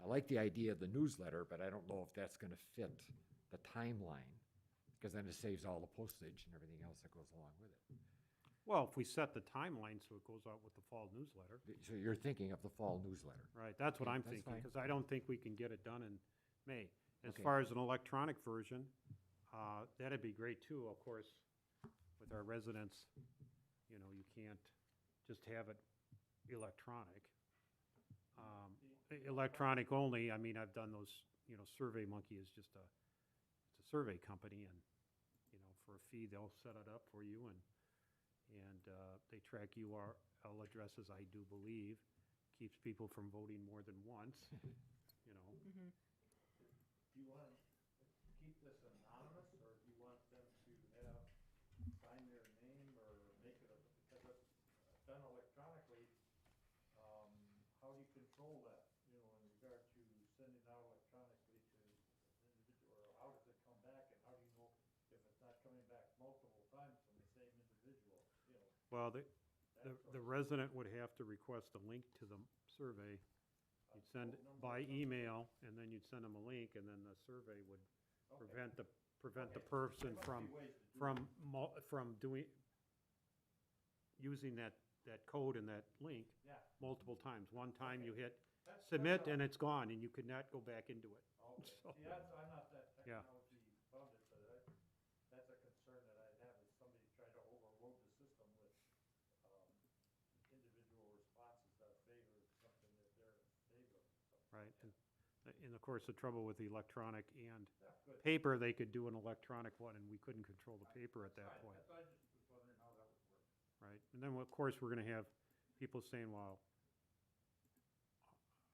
Speaker 6: I like the idea of the newsletter, but I don't know if that's going to fit the timeline, because then it saves all the postage and everything else that goes along with it.
Speaker 4: Well, if we set the timeline so it goes out with the fall newsletter.
Speaker 6: So you're thinking of the fall newsletter?
Speaker 4: Right, that's what
Speaker 6: Yeah,
Speaker 4: I'm
Speaker 6: that's
Speaker 4: thinking,
Speaker 6: fine.
Speaker 4: because I don't think we can get it done in May. As
Speaker 6: Okay.
Speaker 4: far as an electronic version, that'd be great too, of course, with our residents. You can't just have it electronic. Electronic only, I mean, I've done those, SurveyMonkey is just it's a survey company, and, for a fee, they'll set it up for you, and they track URL addresses, I do believe, keeps people from voting more than once,
Speaker 1: Do you want to keep this anonymous, or do you want them to sign their name, or make it because it's done electronically, how do you control that, in regard to sending out electronically to individual, or how does it come back, and how do you know if it's not coming back multiple times from the same individual,
Speaker 4: Well, the resident would have to request a link to the survey. You'd send it by email, and then you'd send them a link, and then the survey would prevent the person from using that code and that link
Speaker 1: Yeah.
Speaker 4: multiple times. One time you hit submit, and it's gone, and you could not go back into it.
Speaker 1: Okay,
Speaker 4: So-
Speaker 1: see, I'm not that
Speaker 4: Yeah.
Speaker 1: technology funded, but that's a concern that I'd have, is somebody trying to overload the system with, individual responses that favor something that they're in favor of.
Speaker 4: Right, and of course, the trouble with the electronic and
Speaker 1: Yeah, good.
Speaker 4: paper, they could do an electronic one, and we couldn't control the paper at that
Speaker 1: Fine,
Speaker 4: point.
Speaker 1: that's why I just was wondering how that would work.
Speaker 4: Right, and then, of course, we're gonna have people saying, well,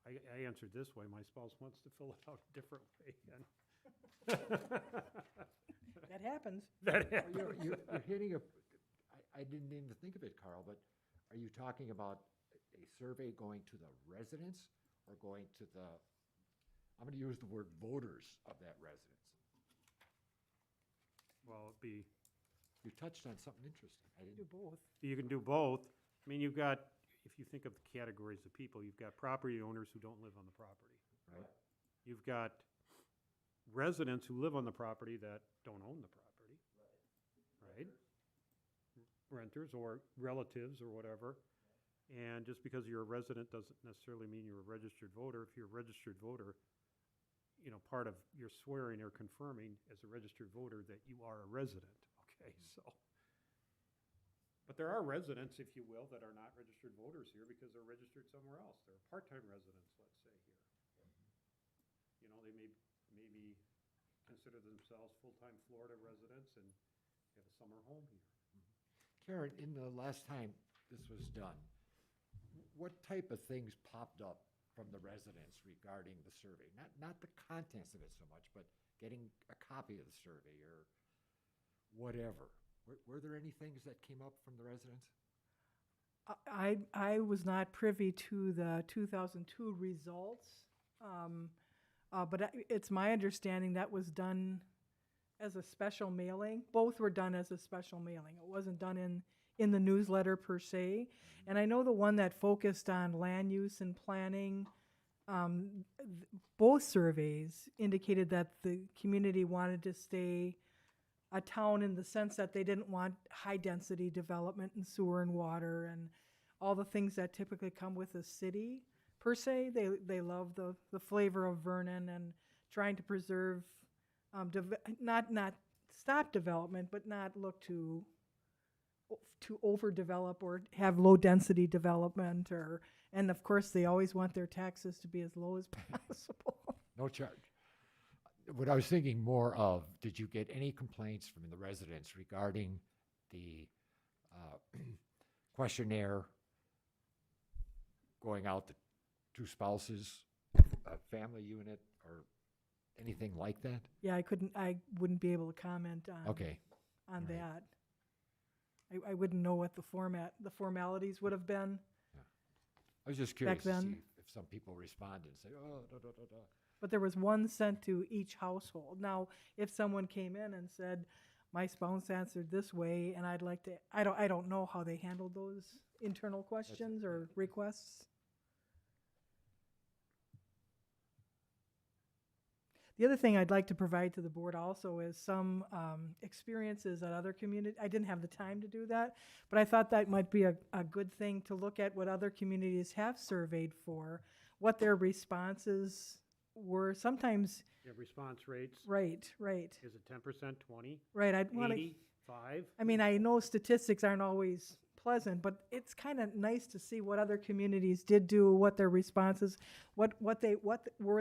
Speaker 4: I answered this way, my spouse wants to fill it out a different way, and.
Speaker 2: that happens.
Speaker 4: That
Speaker 6: Well,
Speaker 4: happens.
Speaker 6: You're hitting I didn't even think of it, Carl, but are you talking about a survey going to the residents, or going to I'm going to use the word voters of that residence?
Speaker 4: Well, it'd be,
Speaker 6: You touched on something interesting. I
Speaker 2: Do
Speaker 6: didn't,
Speaker 2: both.
Speaker 4: you can do both. I mean, you've got, if you think of the categories of people, you've got property owners who don't live on the property.
Speaker 6: right?
Speaker 4: You've got residents who live on the property that don't own the property. Right? Renters or relatives or whatever. And just because you're a resident doesn't necessarily mean you're a registered voter. If you're a registered voter, part of your swearing or confirming as a registered voter that you are a resident, okay, so. But there are residents, if you will, that are not registered voters here because they're registered somewhere else. They're part-time residents, let's say, here. They maybe consider themselves full-time Florida residents and have a summer home here.
Speaker 6: Karen, in the last time this was done, what type of things popped up from the residents regarding the survey? Not the contents of it so much, but getting a copy of the survey or whatever. Were there any things that came up from the residents?
Speaker 2: I was not privy to the 2002 results, but it's my understanding that was done as a special mailing. Both were done as a special mailing. It wasn't done in the newsletter per se. And I know the one that focused on land use and planning, both surveys indicated that the community wanted to stay a town in the sense that they didn't want high-density development and sewer and water and all the things that typically come with a city per se. They love the flavor of Vernon and trying to preserve, not stop development, but not look to overdevelop or have low-density development, and of course, they always want their taxes to be as low as possible.
Speaker 6: No charge. What I was thinking more of, did you get any complaints from the residents regarding the questionnaire going out to two spouses, a family unit, or anything like that?
Speaker 2: Yeah, I wouldn't be able to comment on
Speaker 6: Okay.
Speaker 2: on
Speaker 6: Right.
Speaker 2: that. I wouldn't know what the formalities would have been.
Speaker 6: I was just curious to
Speaker 2: then?
Speaker 6: see if some people responded and say, oh, da, da, da, da.
Speaker 2: But there was one sent to each household. Now, if someone came in and said, my spouse answered this way, and I'd like to, I don't know how they handled those internal questions or requests. The other thing I'd like to provide to the board also is some experiences at other communities. I didn't have the time to do that, but I thought that might be a good thing to look at what other communities have surveyed for, what their responses were. Sometimes,
Speaker 4: Yeah, response rates,
Speaker 2: right.
Speaker 4: is it 10%, 20,
Speaker 2: Right, I'd want to,
Speaker 4: 80, 5?
Speaker 2: I mean, I know statistics aren't always pleasant, but it's kind of nice to see what other communities did do, what their responses, what were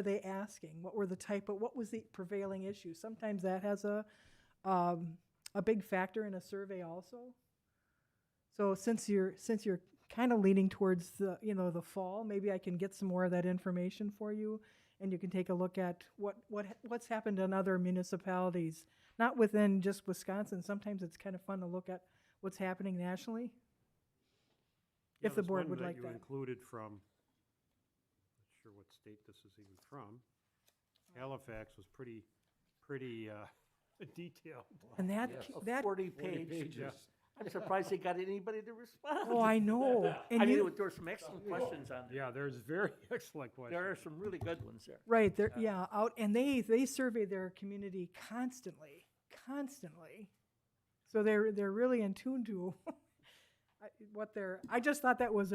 Speaker 2: they asking, what were the what was the prevailing issue. Sometimes that has a big factor in a survey also. So since you're kind of leaning towards the fall, maybe I can get some more of that information for you, and you can take a look at what's happened in other municipalities, not within just Wisconsin. Sometimes it's kind of fun to look at what's happening nationally. If the board would like
Speaker 4: You
Speaker 2: that.
Speaker 4: included from, not sure what state this is even from. Halifax was pretty detailed.
Speaker 2: And that,
Speaker 6: Yes.
Speaker 7: A
Speaker 2: that,
Speaker 7: 40-page.
Speaker 6: pages.
Speaker 7: I'm surprised they got anybody to respond.
Speaker 2: oh, I know. And
Speaker 7: I mean,
Speaker 2: you,
Speaker 7: there were some excellent questions on there.
Speaker 4: Yeah, there's very excellent questions.
Speaker 7: There are some really good ones there.
Speaker 2: right, they're, yeah, out, and they survey their community constantly. So they're really in tune to I just thought that was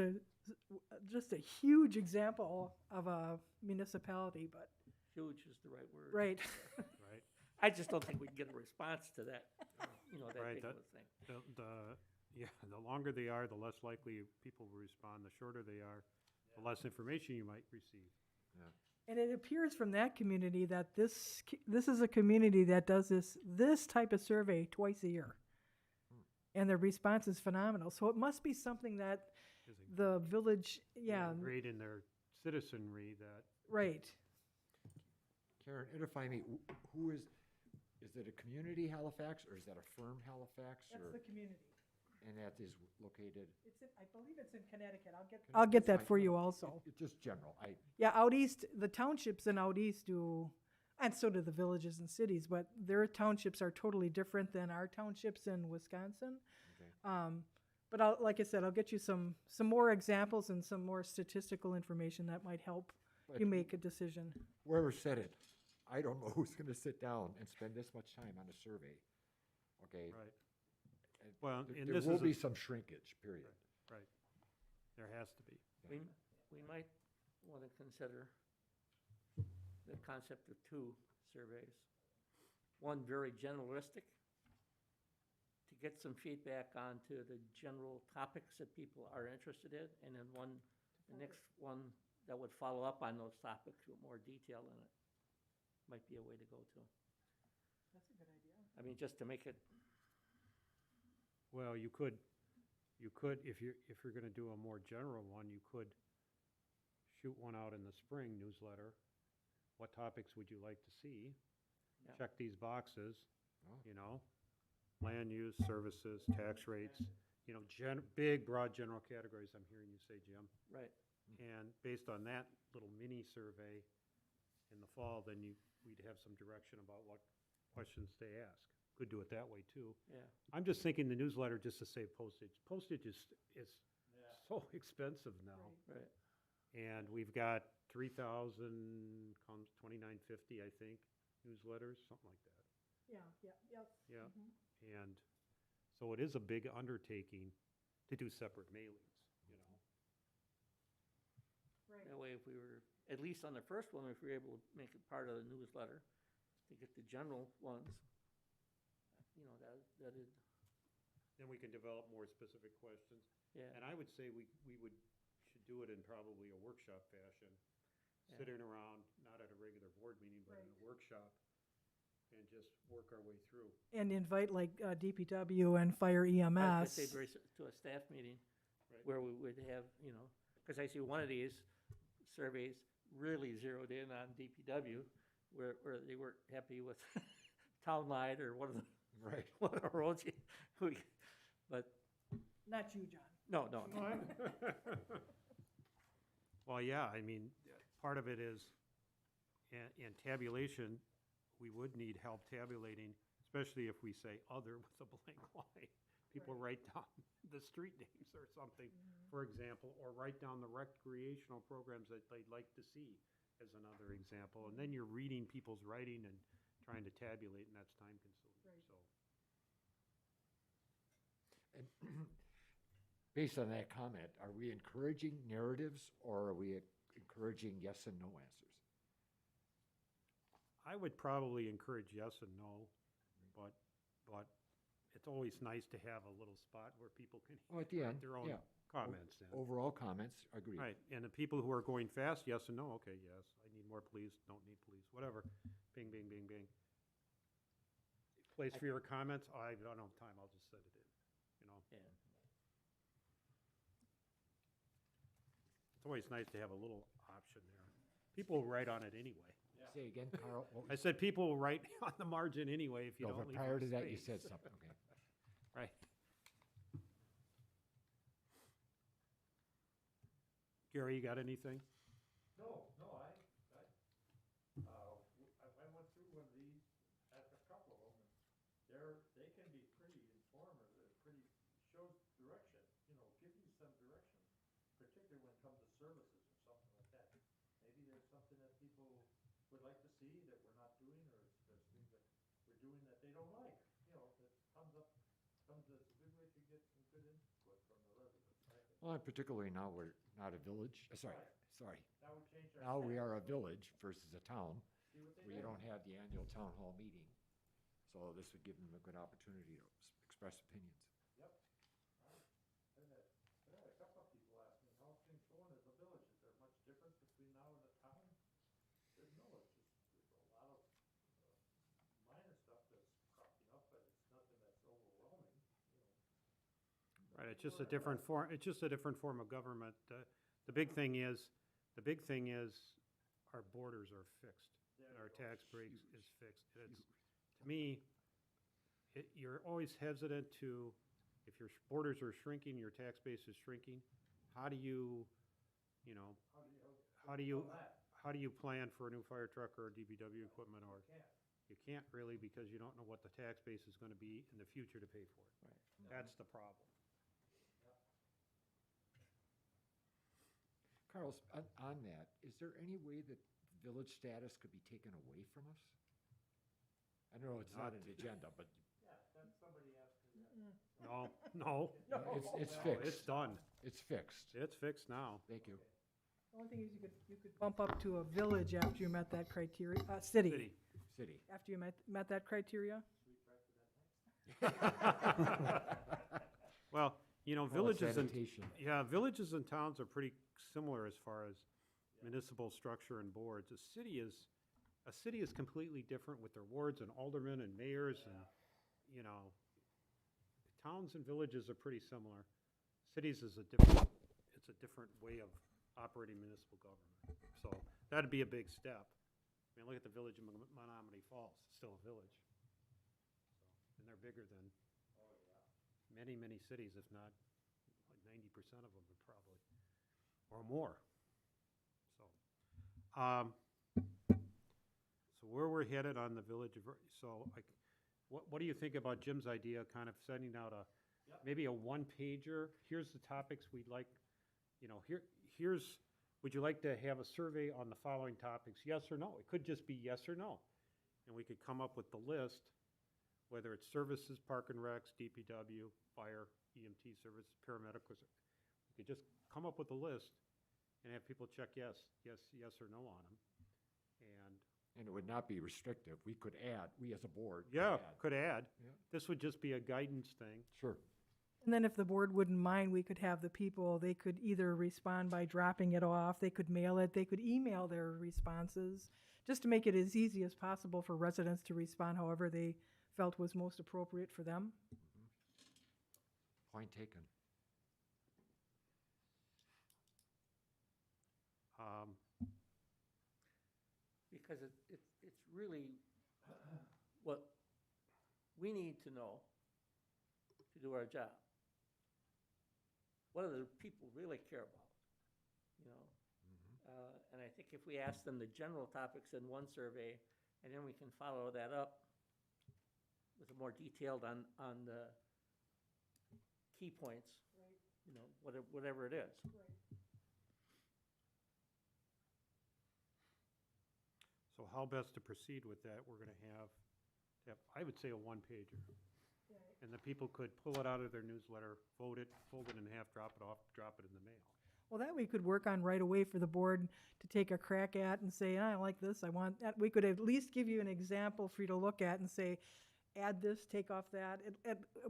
Speaker 2: just a huge example of a municipality, but,
Speaker 7: Huge is the right word.
Speaker 2: right.
Speaker 4: Right.
Speaker 7: I just don't think we can get a response to that, that
Speaker 4: Right,
Speaker 7: big of
Speaker 4: that-
Speaker 7: a thing.
Speaker 4: The longer they are, the less likely people will respond. The shorter they are, the less information you might receive.
Speaker 2: And it appears from that community that this is a community that does this type of survey twice a year. And the response is phenomenal. So it must be something that
Speaker 4: Is it-
Speaker 2: the village, yeah,
Speaker 4: Great in their citizenry that,
Speaker 2: right.
Speaker 6: Karen, edify me, who is it a community Halifax, or is that a firm Halifax?
Speaker 2: That's
Speaker 6: or
Speaker 2: the community.
Speaker 6: And that is located?
Speaker 2: I believe it's in Connecticut. I'll get that
Speaker 6: Fine.
Speaker 2: for you also.
Speaker 6: It's just general.
Speaker 2: Yeah, out east, the townships in out east do, and so do the villages and cities, but their townships are totally different than our townships in Wisconsin.
Speaker 6: Okay.
Speaker 2: But like I said, I'll get you some more examples and some more statistical information that might help
Speaker 6: But
Speaker 2: you make a decision.
Speaker 6: whoever said it, I don't know who's gonna sit down and spend this much time on a survey, okay?
Speaker 4: Right,
Speaker 6: And
Speaker 4: Well,
Speaker 6: there-
Speaker 4: and
Speaker 6: there
Speaker 4: this
Speaker 6: will
Speaker 4: is a-
Speaker 6: be some shrinkage, period.
Speaker 4: right. There has to be.
Speaker 7: We might want to consider the concept of two surveys. One very generalistic, to get some feedback onto the general topics that people are interested in, and then one, the next one that would follow up on those topics with more detail in it. Might be a way to go to.
Speaker 2: That's a good idea.
Speaker 7: I mean, just to make it,
Speaker 4: Well, you could, if you're gonna do a more general one, you could shoot one out in the spring newsletter. What topics would you like to see?
Speaker 7: Yeah.
Speaker 4: Check these boxes,
Speaker 6: Oh.
Speaker 4: you know, land use, services, tax rates, you know, big, broad general categories, I'm hearing you say, Jim.
Speaker 7: right,
Speaker 4: And based on that little mini survey in the fall, then we'd have some direction about what questions to ask. Could do it that way too.
Speaker 7: yeah.
Speaker 4: I'm just thinking the newsletter just to save postage. Postage is so expensive now.
Speaker 7: Right.
Speaker 4: And we've got 3,000, comes 2,950, I think, newsletters, something like that.
Speaker 2: Yeah, yep.
Speaker 4: Yeah.
Speaker 2: Mhm.
Speaker 4: And so it is a big undertaking to do separate mailings, you know?
Speaker 2: Right.
Speaker 7: That way, if we were, at least on the first one, if we were able to make it part of the newsletter, to get the general ones, you know, that is,
Speaker 4: Then we can develop more specific questions.
Speaker 7: yeah,
Speaker 4: And I would say we should do it in probably a workshop fashion.
Speaker 7: Yeah.
Speaker 4: Sitting around, not at a regular board meeting, but in
Speaker 2: Right.
Speaker 4: a workshop, and just work our way through.
Speaker 2: And invite like DPW and fire
Speaker 7: I was gonna
Speaker 2: EMS.
Speaker 7: say to a staff meeting,
Speaker 4: Right.
Speaker 7: where we would have, you know, because I see one of these surveys really zeroed in on DPW, where they weren't happy with Town Line or one of the,
Speaker 6: Right.
Speaker 7: one of the roads, but,
Speaker 2: Not you, John.
Speaker 7: no.
Speaker 4: Well, yeah, I mean, part of it is, in tabulation, we would need help tabulating, especially if we say other with a blank line. People write down the street names or something, for example, or write down the recreational programs that they'd like to see as another example. And then you're reading people's writing and trying to tabulate, and that's time consuming,
Speaker 2: Right.
Speaker 4: so.
Speaker 6: And based on that comment, are we encouraging narratives or are we encouraging yes and no answers?
Speaker 4: I would probably encourage yes and no, but it's always nice to have a little spot where people can
Speaker 6: Oh, at the
Speaker 4: write
Speaker 6: end,
Speaker 4: their own
Speaker 6: yeah.
Speaker 4: comments in.
Speaker 6: Overall comments, agreed.
Speaker 4: Right, and the people who are going fast, yes and no, okay, yes, I need more police, don't need police, whatever, bing, bing, bing, bing. Place for your comments, I don't have time, I'll just send it in, you know?
Speaker 7: Yeah.
Speaker 4: It's always nice to have a little option there. People will write on it anyway.
Speaker 6: Say again, Carl. What
Speaker 4: I
Speaker 6: was-
Speaker 4: said people will write on the margin anyway if you
Speaker 6: No,
Speaker 4: don't
Speaker 6: but
Speaker 4: leave
Speaker 6: prior
Speaker 4: them
Speaker 6: to that, you
Speaker 4: space.
Speaker 6: said something, okay.
Speaker 4: Right. Gary, you got anything?
Speaker 3: No, I went through one of these, a couple of them, and they can be pretty informative, shows direction, you know, give you some direction, particularly when it comes to services or something like that. Maybe there's something that people would like to see that we're not doing, or there's things that we're doing that they don't like, you know, that comes as a good way to get some good input from the residents, I think.
Speaker 6: Well, and particularly now we're not a village, sorry.
Speaker 3: That would change our.
Speaker 6: Now we
Speaker 3: staff.
Speaker 6: are a village versus a town,
Speaker 3: See what they
Speaker 6: where you
Speaker 3: do.
Speaker 6: don't have the annual town hall meeting. So this would give them a good opportunity to express opinions.
Speaker 3: Yep. I had a couple of people ask me, how's things going as a village? Is there much difference between now and the town? I said, no, it's just, there's a lot of minor stuff that's cropping up, but it's nothing that's overwhelming, you know.
Speaker 4: Right, it's just a different form, it's just a different form of government. The big thing is, our borders are fixed.
Speaker 3: There
Speaker 4: And
Speaker 3: you
Speaker 4: our
Speaker 3: go.
Speaker 4: tax breaks is fixed. It's, to me, you're always hesitant to, if your borders are shrinking, your tax base is shrinking, how do you, you know, how do you,
Speaker 3: overcome that?
Speaker 4: how do you plan for a new fire truck or DPW equipment, or
Speaker 3: Can't.
Speaker 4: you can't really, because you don't know what the tax base is gonna be in the future to pay for it.
Speaker 7: Right.
Speaker 4: That's the problem.
Speaker 6: Carlos, on that, is there any way that the village status could be taken away from us? I know it's not an agenda, but
Speaker 4: No, no,
Speaker 6: it's
Speaker 4: no,
Speaker 6: fixed.
Speaker 4: it's done.
Speaker 6: It's fixed.
Speaker 4: It's fixed now.
Speaker 6: Thank you.
Speaker 2: The only thing is you could bump up to a village after you met that criteria, city,
Speaker 4: City.
Speaker 6: City.
Speaker 2: after you met that criteria.
Speaker 4: Well, you know,
Speaker 6: Call it
Speaker 4: villages and,
Speaker 6: sanitation.
Speaker 4: yeah, villages and towns are pretty similar as far as municipal structure and boards. A city is completely different with their wards and aldermen and mayors and, you know, towns and villages are pretty similar. Cities is it's a different way of operating municipal government. So that'd be a big step. I mean, look at the village of Menominee Falls, it's still a village. So, and they're bigger than many, many cities, if not like 90% of them are probably, or more. So where we're headed on the village of, so like, what do you think about Jim's idea, kind of sending out maybe a one-pager? Here's the topics we'd like, you know, would you like to have a survey on the following topics, yes or no? It could just be yes or no. And we could come up with the list, whether it's services, park and recs, DPW, fire, EMT service, paramedics. We could just come up with a list and have people check yes or no on them.
Speaker 6: And it would not be restrictive. We could add, we as a board.
Speaker 4: Yeah,
Speaker 6: add.
Speaker 4: could add.
Speaker 6: Yeah.
Speaker 4: This would just be a guidance thing.
Speaker 6: Sure.
Speaker 2: And then if the board wouldn't mind, we could have the people, they could either respond by dropping it off, they could mail it, they could email their responses, just to make it as easy as possible for residents to respond however they felt was most appropriate for them.
Speaker 6: Point taken.
Speaker 7: Because it's really what we need to know to do our job. What do the people really care about, you know? And I think if we ask them the general topics in one survey, and then we can follow that up with a more detailed on the key points, you know, whatever it is.
Speaker 4: So how best to proceed with that? We're gonna have, I would say a one-pager. And the people could pull it out of their newsletter, vote it, fold it in half, drop it off, drop it in the mail.
Speaker 2: Well, that we could work on right away for the board to take a crack at and say, I like this, I want that. We could at least give you an example for you to look at and say, add this, take off that.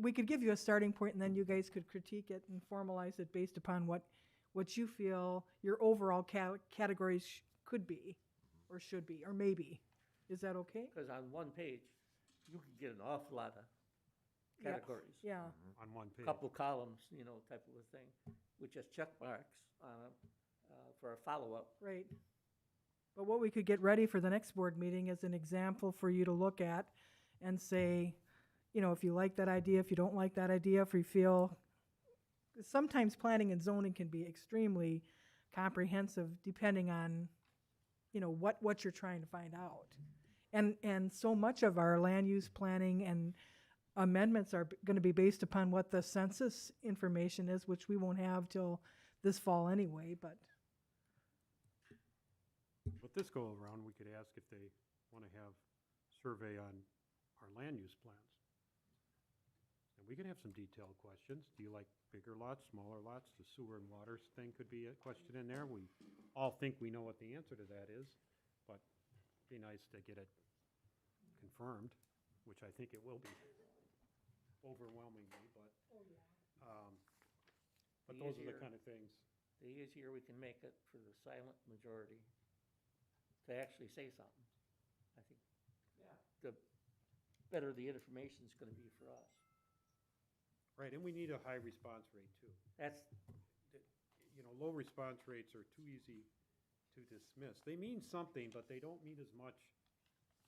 Speaker 2: We could give you a starting point and then you guys could critique it and formalize it based upon what you feel your overall categories could be or should be or maybe. Is that okay?
Speaker 7: Because on one page, you could get an awful lot of categories.
Speaker 2: Yeah.
Speaker 4: On one page.
Speaker 7: Couple columns, you know, type of a thing, with just check marks on them for a follow-up.
Speaker 2: Right. But what we could get ready for the next board meeting is an example for you to look at and say, you know, if you like that idea, if you don't like that idea, if you feel, sometimes planning and zoning can be extremely comprehensive depending on, you know, what you're trying to find out. And so much of our land use planning and amendments are going to be based upon what the census information is, which we won't have till this fall anyway, but.
Speaker 4: But this go around, we could ask if they want to have survey on our land use plans. And we could have some detailed questions. Do you like bigger lots, smaller lots? The sewer and water thing could be a question in there. We all think we know what the answer to that is, but it'd be nice to get it confirmed, which I think it will be overwhelmingly, but, but those are the kind of things.
Speaker 7: The easier we can make it for the silent majority to actually say something, I think, the better the information's gonna be for us.
Speaker 4: Right, and we need a high response rate too.
Speaker 7: That's,
Speaker 4: You know, low response rates are too easy to dismiss. They mean something, but they don't mean as much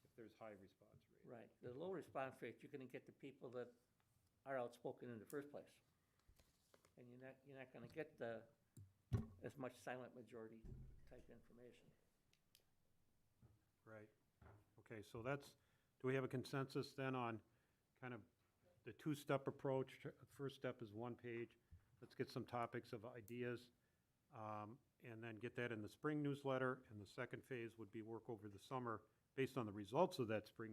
Speaker 4: if there's high response rate.
Speaker 7: right, the low response rate, you're gonna get the people that are outspoken in the first place. And you're not gonna get as much silent majority type information.
Speaker 4: Right. Okay, so that's, do we have a consensus then on kind of the two-step approach? First step is one page. Let's get some topics of ideas. and then get that in the spring newsletter. And the second phase would be work over the summer based on the results of that spring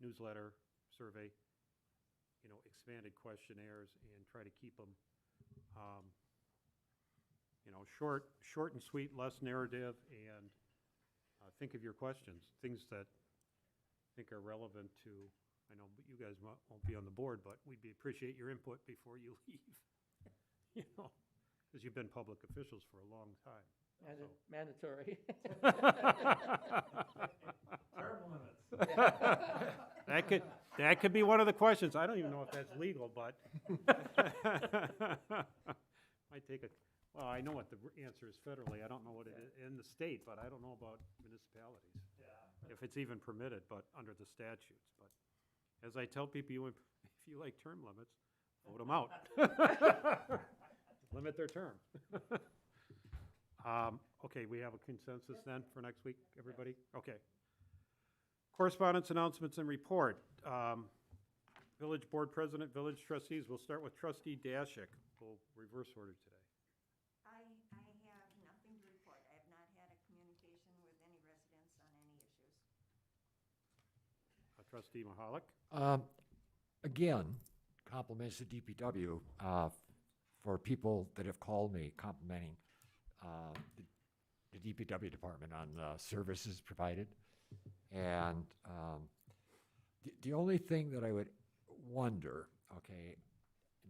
Speaker 4: newsletter survey, expanded questionnaires, and try to keep them, short and sweet, less narrative, and think of your questions, things that I think are relevant to, I know you guys won't be on the board, but we'd appreciate your input before you leave, because you've been public officials for a long time.
Speaker 7: Mandatory.
Speaker 1: Term limits.
Speaker 4: That could be one of the questions. I don't even know if that's legal, but might take well, I know what the answer is federally. I don't know what it is in the state, but I don't know about municipalities. Yeah. If it's even permitted, but under the statutes. But as I tell people, if you like term limits, vote them out. Limit their term. Okay, we have a consensus then for next week, everybody? Okay. Correspondence, announcements, and report. Village Board President, Village Trustees. We'll start with Trustee Dashik. We'll reverse order today.
Speaker 5: I have nothing to report. I have not had a communication with any residents on any issues.
Speaker 4: Trustee Mahalik.
Speaker 6: Again, compliments to DPW for people that have called me complimenting the DPW department on the services provided. And the only thing that I would wonder, okay,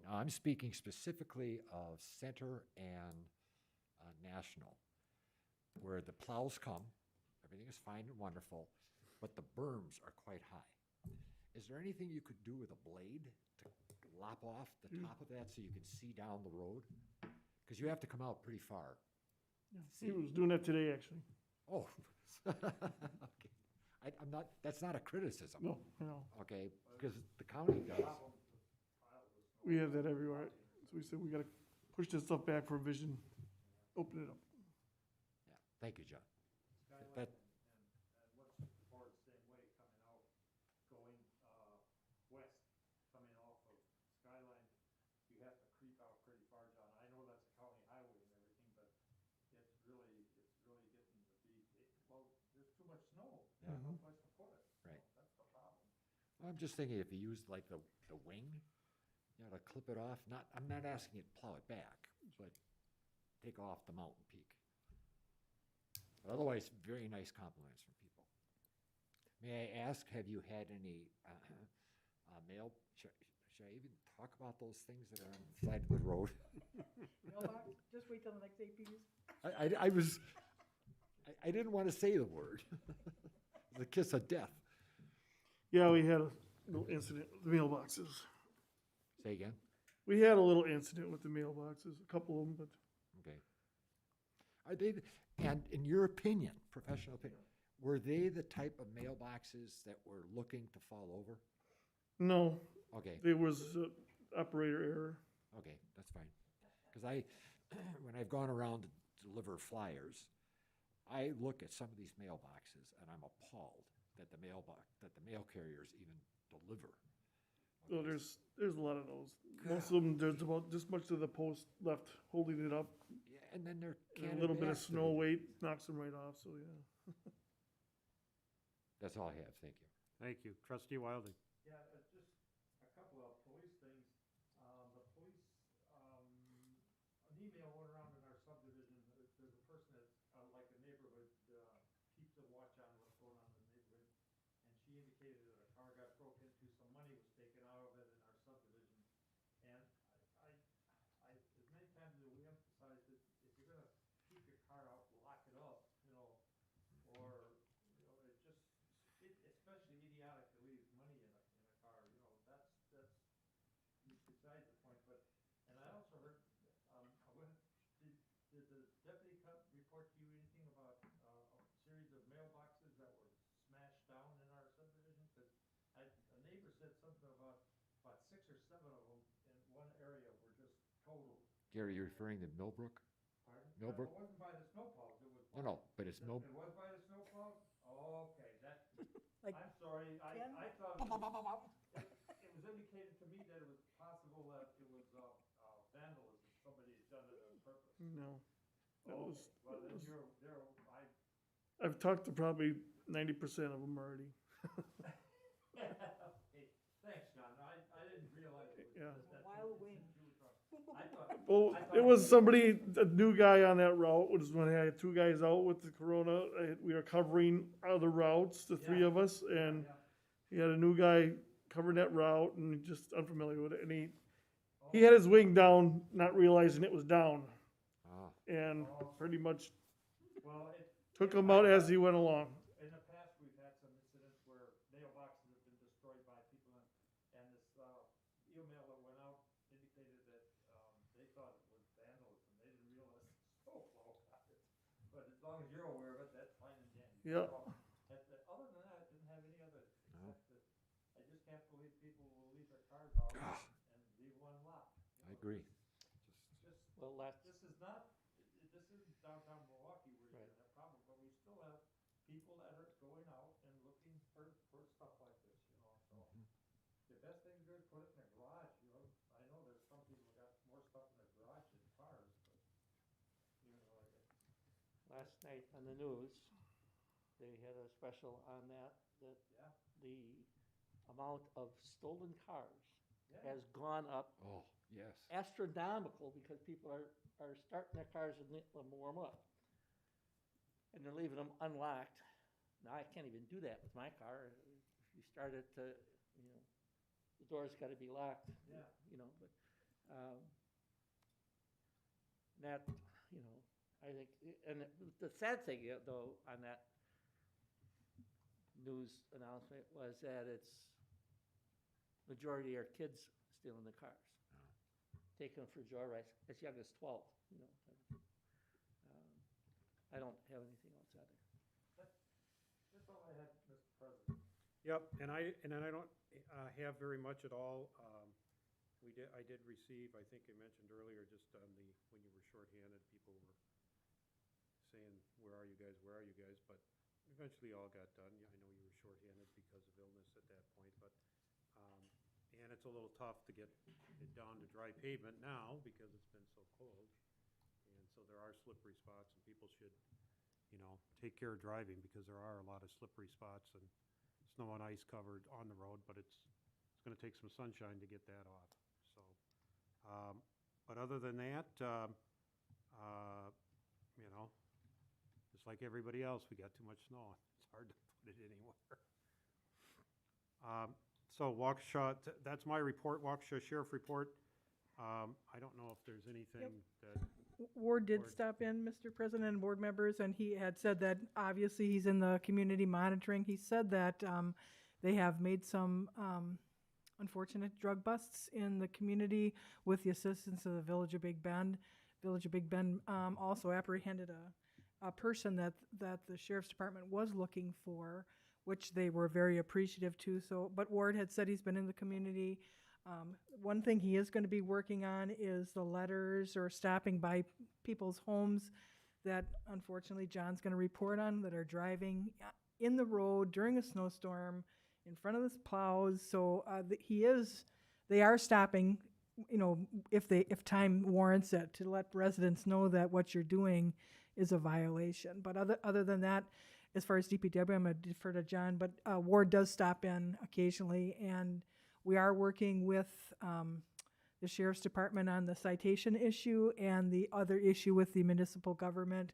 Speaker 6: now I'm speaking specifically of Center and National, where the plows come, everything is fine and wonderful, but the berms are quite high. Is there anything you could do with a blade to lop off the top of that so you can see down the road? Because you have to come out pretty far.
Speaker 1: He was doing that today, actually.
Speaker 6: Oh, okay. I'm not, that's not a criticism.
Speaker 1: No.
Speaker 6: Okay, because the county does.
Speaker 1: We have that everywhere. So we said we gotta push this stuff back for vision, open it up.
Speaker 6: Yeah, thank you, John. That,
Speaker 3: And what's the board same way coming out, going west, coming off of Skyline, you have to creep out pretty far, John. I know that's a county highway and everything, but it's really getting to be, well, there's too much snow. There's no place to put it.
Speaker 6: Right.
Speaker 3: That's the problem.
Speaker 6: I'm just thinking if you used like the wing, to clip it off, I'm not asking you to plow it back, but take off the mountain peak. But otherwise, very nice compliments from people. May I ask, have you had any mail? Should I even talk about those things that are on the side of the road?
Speaker 2: Just wait till the next APs.
Speaker 6: I didn't want to say the word. The kiss of death.
Speaker 1: Yeah, we had a little incident with the mailboxes.
Speaker 6: Say again?
Speaker 1: We had a little incident with the mailboxes, a couple of them, but
Speaker 6: Okay. Are they, and in your opinion, professional opinion, were they the type of mailboxes that were looking to fall over?
Speaker 1: no,
Speaker 6: Okay,
Speaker 1: there was operator error.
Speaker 6: okay, that's fine. Because when I've gone around to deliver flyers, I look at some of these mailboxes and I'm appalled that the mail carriers even deliver.
Speaker 1: So there's a lot of those. Most of them, there's about this much of the post left holding it up.
Speaker 6: Yeah, and then they're
Speaker 1: And
Speaker 6: canted
Speaker 1: a little bit of
Speaker 6: back
Speaker 1: snow
Speaker 6: 30.
Speaker 1: weight knocks them right off, so yeah.
Speaker 6: That's all I have, thank you.
Speaker 4: Thank you. Trustee Wilding.
Speaker 3: Yeah, just a couple of police things. The police, an email went around in our subdivision. There's a person that, like a neighborhood, keeps a watch on what's going on in the neighborhood. And she indicated that a car got broke into, some money was taken out of it in our subdivision. And I as many times as we emphasize that if you're gonna keep your car out, lock it up, or, it just, especially idiotic to leave money in a car, that's besides the point, but, and I also heard, did the deputy report to you anything about, a series of mailboxes that were smashed down in our subdivision? Cause a neighbor said something about 6 or 7 of them in one area were just total.
Speaker 6: Gary, you're referring to Millbrook?
Speaker 3: Pardon?
Speaker 6: Millbrook?
Speaker 3: It wasn't by the snowplows, it was.
Speaker 6: No, but it's
Speaker 3: It was by the snowplows? Oh, okay,
Speaker 2: Like
Speaker 3: I'm sorry,
Speaker 2: Ken?
Speaker 3: I thought it was indicated to me that it was possible that it was vandalism, somebody had done it on purpose.
Speaker 1: No. That was,
Speaker 3: Well,
Speaker 1: that
Speaker 3: then
Speaker 1: was-
Speaker 3: I've
Speaker 1: I've talked to probably 90% of them already.
Speaker 3: Okay, thanks, John. I didn't realize it was.
Speaker 1: Yeah.
Speaker 3: that
Speaker 2: Wild
Speaker 3: since
Speaker 2: wing.
Speaker 3: you were talking- I thought,
Speaker 1: Well,
Speaker 3: I thought
Speaker 1: it was somebody, a new guy on that route, was when I had two guys out with the corona. We were covering other routes, the three
Speaker 3: Yeah.
Speaker 1: of us, and
Speaker 3: yeah.
Speaker 1: he had a new guy covering that route and just unfamiliar with it. And he had his wing down, not realizing it was down,
Speaker 6: Ah,
Speaker 1: and pretty much
Speaker 3: Well, it.
Speaker 1: took him out as he went along.
Speaker 3: In the past, we've had some incidents where mailboxes have been destroyed by people and this, email that went out indicated that, they thought it was vandalism. They didn't realize the snowplow got it. But as long as you're aware of it, that's fine and dandy.
Speaker 1: Yeah.
Speaker 3: So, other than that, I didn't have any other,
Speaker 6: No.
Speaker 3: except that I just can't believe people will leave their cars out and leave one locked. you
Speaker 6: I
Speaker 3: know.
Speaker 6: agree.
Speaker 3: This,
Speaker 7: Well, last,
Speaker 3: this is not, this isn't downtown Milwaukee where you're
Speaker 7: Right.
Speaker 3: gonna have problems, but we still have people that are going out and looking for stuff like this, you know, so. The best thing to do is put it in a garage, you know, I know there's some people that got more stuff in their garage than cars, but, you know,
Speaker 7: last night on the news, they had a special on that, that
Speaker 3: yeah,
Speaker 7: the amount of stolen cars
Speaker 3: yeah.
Speaker 7: has gone up
Speaker 6: Oh, yes.
Speaker 7: astronomical because people are starting their cars and letting them warm up. And they're leaving them unlocked. Now, I can't even do that with my car. If you start it to, you know, the door's gotta be locked.
Speaker 3: Yeah.
Speaker 7: You know, but, that, you know, I think, and the sad thing, though, on that news announcement was that it's majority are kids stealing the cars. Taking them for joyrides, as young as 12, you know. I don't have anything else out there.
Speaker 3: That's all I had, Mr. President.
Speaker 4: Yep, and I don't have very much at all. I did receive, I think I mentioned earlier, just on when you were shorthanded, people were saying, where are you guys, where are you guys? But eventually all got done. I know you were shorthanded because of illness at that point, but, and it's a little tough to get it down to dry pavement now because it's been so cold. And so there are slippery spots and people should, you know, take care of driving because there are a lot of slippery spots and snow and ice covered on the road, but it's gonna take some sunshine to get that off, so. But other than that, you know, just like everybody else, we got too much snow. It's hard to put it anywhere. So Waukesha, that's my report, Waukesha Sheriff report. I don't know if there's anything that,
Speaker 2: Ward did
Speaker 4: Ward.
Speaker 2: stop in, Mr. President and board members, and he had said that obviously he's in the community monitoring. He said that they have made some unfortunate drug busts in the community with the assistance of the Village of Big Bend. Village of Big Bend also apprehended a person that the sheriff's department was looking for, which they were very appreciative to. So, but Ward had said he's been in the community. One thing he is going to be working on is the letters or stopping by people's homes that unfortunately John's going to report on that are driving in the road during a snowstorm in front of the plows. So they are stopping, you know, if time warrants it, to let residents know that what you're doing is a violation. But other than that, as far as DPW, I'm going to defer to John, but Ward does stop in occasionally, and we are working with the Sheriff's Department on the citation issue and the other issue with the municipal government,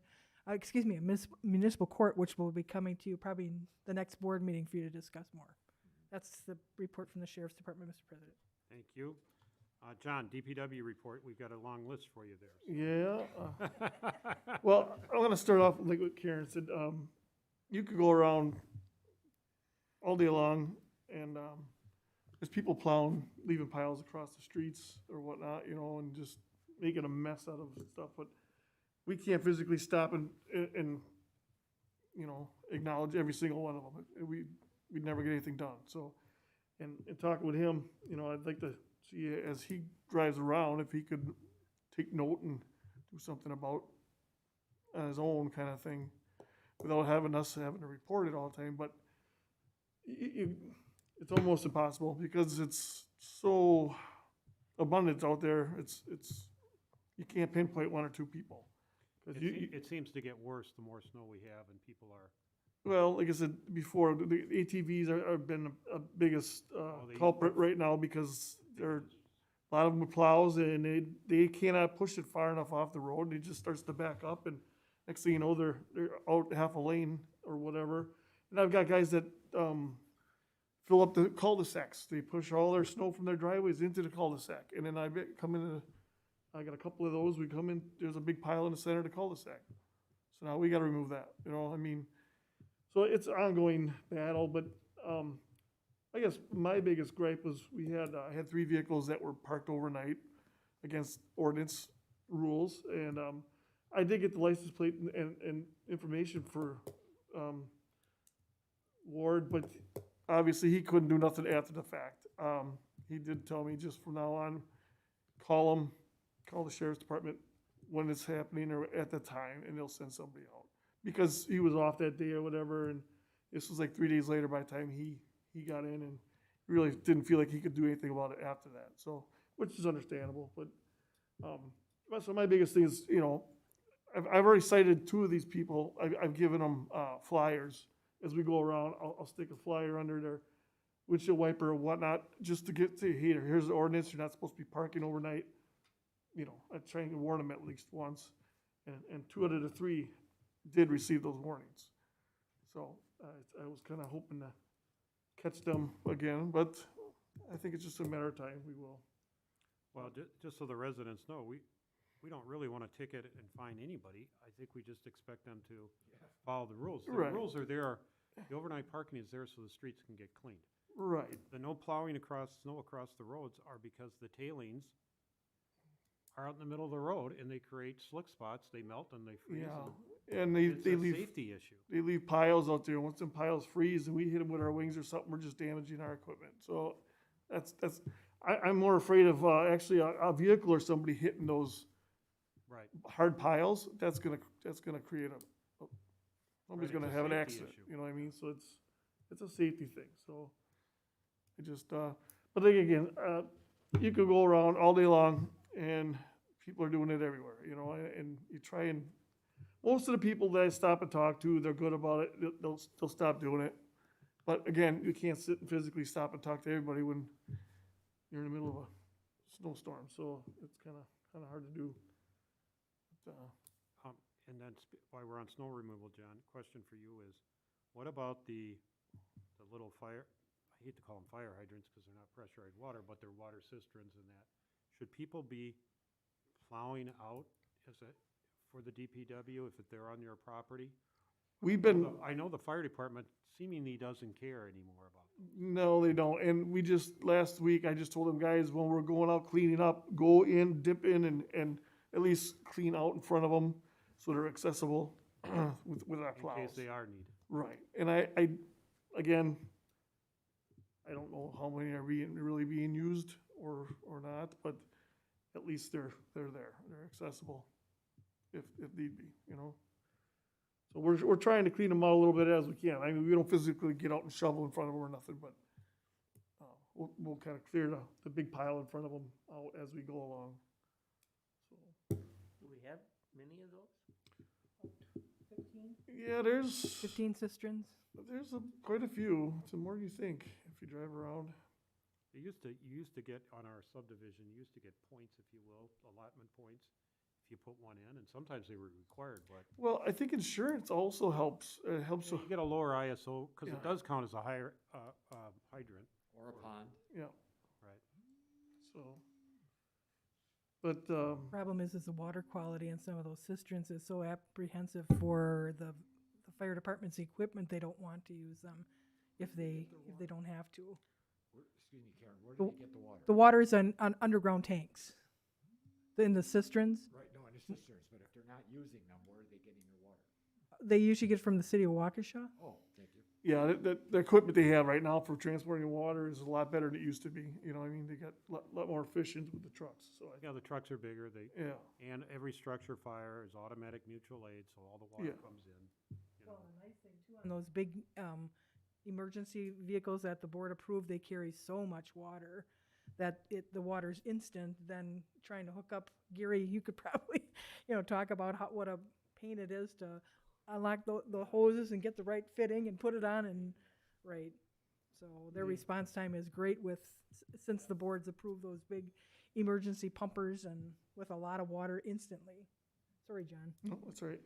Speaker 2: municipal court, which will be coming to you probably in the next board meeting for you to discuss more. That's the report from the Sheriff's Department, Mr. President.
Speaker 4: thank you. John, DPW report, we've got a long list for you there.
Speaker 1: Yeah. Well, I'm gonna start off like what Karen said. You could go around all day long and there's people plowing, leaving piles across the streets or whatnot, you know, and just making a mess out of stuff. But we can't physically stop and you know, acknowledge every single one of them. We'd never get anything done. So, and talking with him, you know, I'd like to see as he drives around if he could take note and do something about on his own kind of thing, without having to report it all the time. But it's almost impossible because it's so abundant out there. It's you can't pinpoint one or two people 'Cause
Speaker 4: It seems to get worse the more snow we have and people are,
Speaker 1: well, like I said before, the ATVs are been a biggest
Speaker 4: Oh, they-
Speaker 1: culprit right now because they're, a lot of them with plows and they cannot push it far enough off the road. It just starts to back up and next thing you know, they're out half a lane or whatever. And I've got guys that, fill up the cul-de-sacs. They push all their snow from their driveways into the cul-de-sac. And then come in, I got a couple of those. We come in, there's a big pile in the center of the cul-de-sac. So now we gotta remove that, you know, I mean, so it's an ongoing battle, but, I guess my biggest gripe was I had 3 vehicles that were parked overnight against ordinance rules, and, I did get the license plate and information for, Ward, but obviously he couldn't do nothing after the fact. He did tell me just from now on, call the sheriff's department when it's happening or at the time, and they'll send somebody out. Because he was off that day or whatever, and this was like 3 days later by the time he got in, and really didn't feel like he could do anything about it after that, so, which is understandable, but, so my biggest thing is, you know, I've already cited 2 of these people, I've given them, flyers. As we go around, I'll stick a flyer under their windshield wiper or whatnot, just to say, hey, here's the ordinance, you're not supposed to be parking overnight. You know, I try and warn them at least once, and 2 out of the 3 did receive those warnings. So, I was kinda hoping to catch them again, but I think it's just a matter of time, we will.
Speaker 4: well, just so the residents know, we don't really want to ticket and fine anybody. I think we just expect them to follow the rules. The
Speaker 1: Right.
Speaker 4: rules are there, the overnight parking is there so the streets can get cleaned.
Speaker 1: Right,
Speaker 4: The no plowing snow across the roads are because the tailings are out in the middle of the road and they create slick spots, they melt and they freeze.
Speaker 1: yeah,
Speaker 4: and
Speaker 1: and
Speaker 4: It's
Speaker 1: they
Speaker 4: a
Speaker 1: leave,
Speaker 4: safety issue.
Speaker 1: they leave piles out there, and once them piles freeze and we hit them with our wings or something, we're just damaging our equipment, so I'm more afraid of, actually a vehicle or somebody hitting those
Speaker 4: Right.
Speaker 1: hard piles, that's gonna create somebody's
Speaker 4: Right,
Speaker 1: gonna
Speaker 4: it's a
Speaker 1: have an
Speaker 4: safety
Speaker 1: accident,
Speaker 4: issue.
Speaker 1: you know what I mean, so it's a safety thing, so. I just, but then again, you could go around all day long and people are doing it everywhere, you know, and you try and, most of the people that I stop and talk to, they're good about it, they'll stop doing it. But again, you can't sit and physically stop and talk to everybody when you're in the middle of a snowstorm, so it's kinda hard to do. But,
Speaker 4: And then, while we're on snow removal, John, question for you is, what about the little fire, I hate to call them fire hydrants because they're not pressurized water, but they're water cisterns and that. Should people be plowing out for the DPW if they're on your property?
Speaker 1: We've been,
Speaker 4: I know the fire department seemingly doesn't care anymore about them.
Speaker 1: no, they don't, and we just, last week, I just told them, guys, when we're going out cleaning up, go in, dip in, and at least clean out in front of them, so they're accessible with our
Speaker 4: In
Speaker 1: plows.
Speaker 4: case they are needed.
Speaker 1: Right, and again, I don't know how many are really being used or not, but at least they're there, they're accessible if need be, you know? So we're trying to clean them out a little bit as we can. I mean, we don't physically get out and shovel in front of them or nothing, but we'll kind of clear the big pile in front of them out as we go along. So,
Speaker 7: Do we have many of those? 15?
Speaker 1: yeah, there's
Speaker 2: 15 cisterns?
Speaker 1: quite a few. Some more than you think if you drive around.
Speaker 4: You used to get, on our subdivision, you used to get points, if you will, allotment points, if you put one in, and sometimes they were required, but
Speaker 1: Well, I think insurance also helps. It helps.
Speaker 4: you get a lower ISO, because
Speaker 1: Yeah.
Speaker 4: it does count as a higher, hydrant,
Speaker 6: Or a pond.
Speaker 1: Yeah.
Speaker 4: right?
Speaker 1: So, but
Speaker 2: Problem is the water quality in some of those cisterns is so apprehensive for the fire department's equipment, they don't want to use them if they don't have to.
Speaker 6: Excuse me, Karen, where do they get the water?
Speaker 2: The water is on underground tanks. In the cisterns,
Speaker 6: Right, no, in the cisterns, but if they're not using them, where are they getting their water?
Speaker 2: they usually get from the city of Waukesha.
Speaker 6: Oh, thank you.
Speaker 1: yeah, the equipment they have right now for transporting water is a lot better than it used to be. You know, what I mean, they got a lot more efficient with the trucks. So
Speaker 4: Yeah, the trucks are bigger,
Speaker 1: yeah,
Speaker 4: and every structure fire is automatic mutual aid, so all the water
Speaker 1: Yeah.
Speaker 4: comes in, you know.
Speaker 2: Well, the nice thing too, on those big emergency vehicles that the board approved, they carry so much water. that the water's instant, then trying to hook up, Gary, you could probably, talk about what a pain it is to unlock the hoses and get the right fitting and put it on and, right. So their response time is great since the board's approved those big emergency pumpers and with a lot of water instantly. Sorry, John.
Speaker 1: No, that's all right.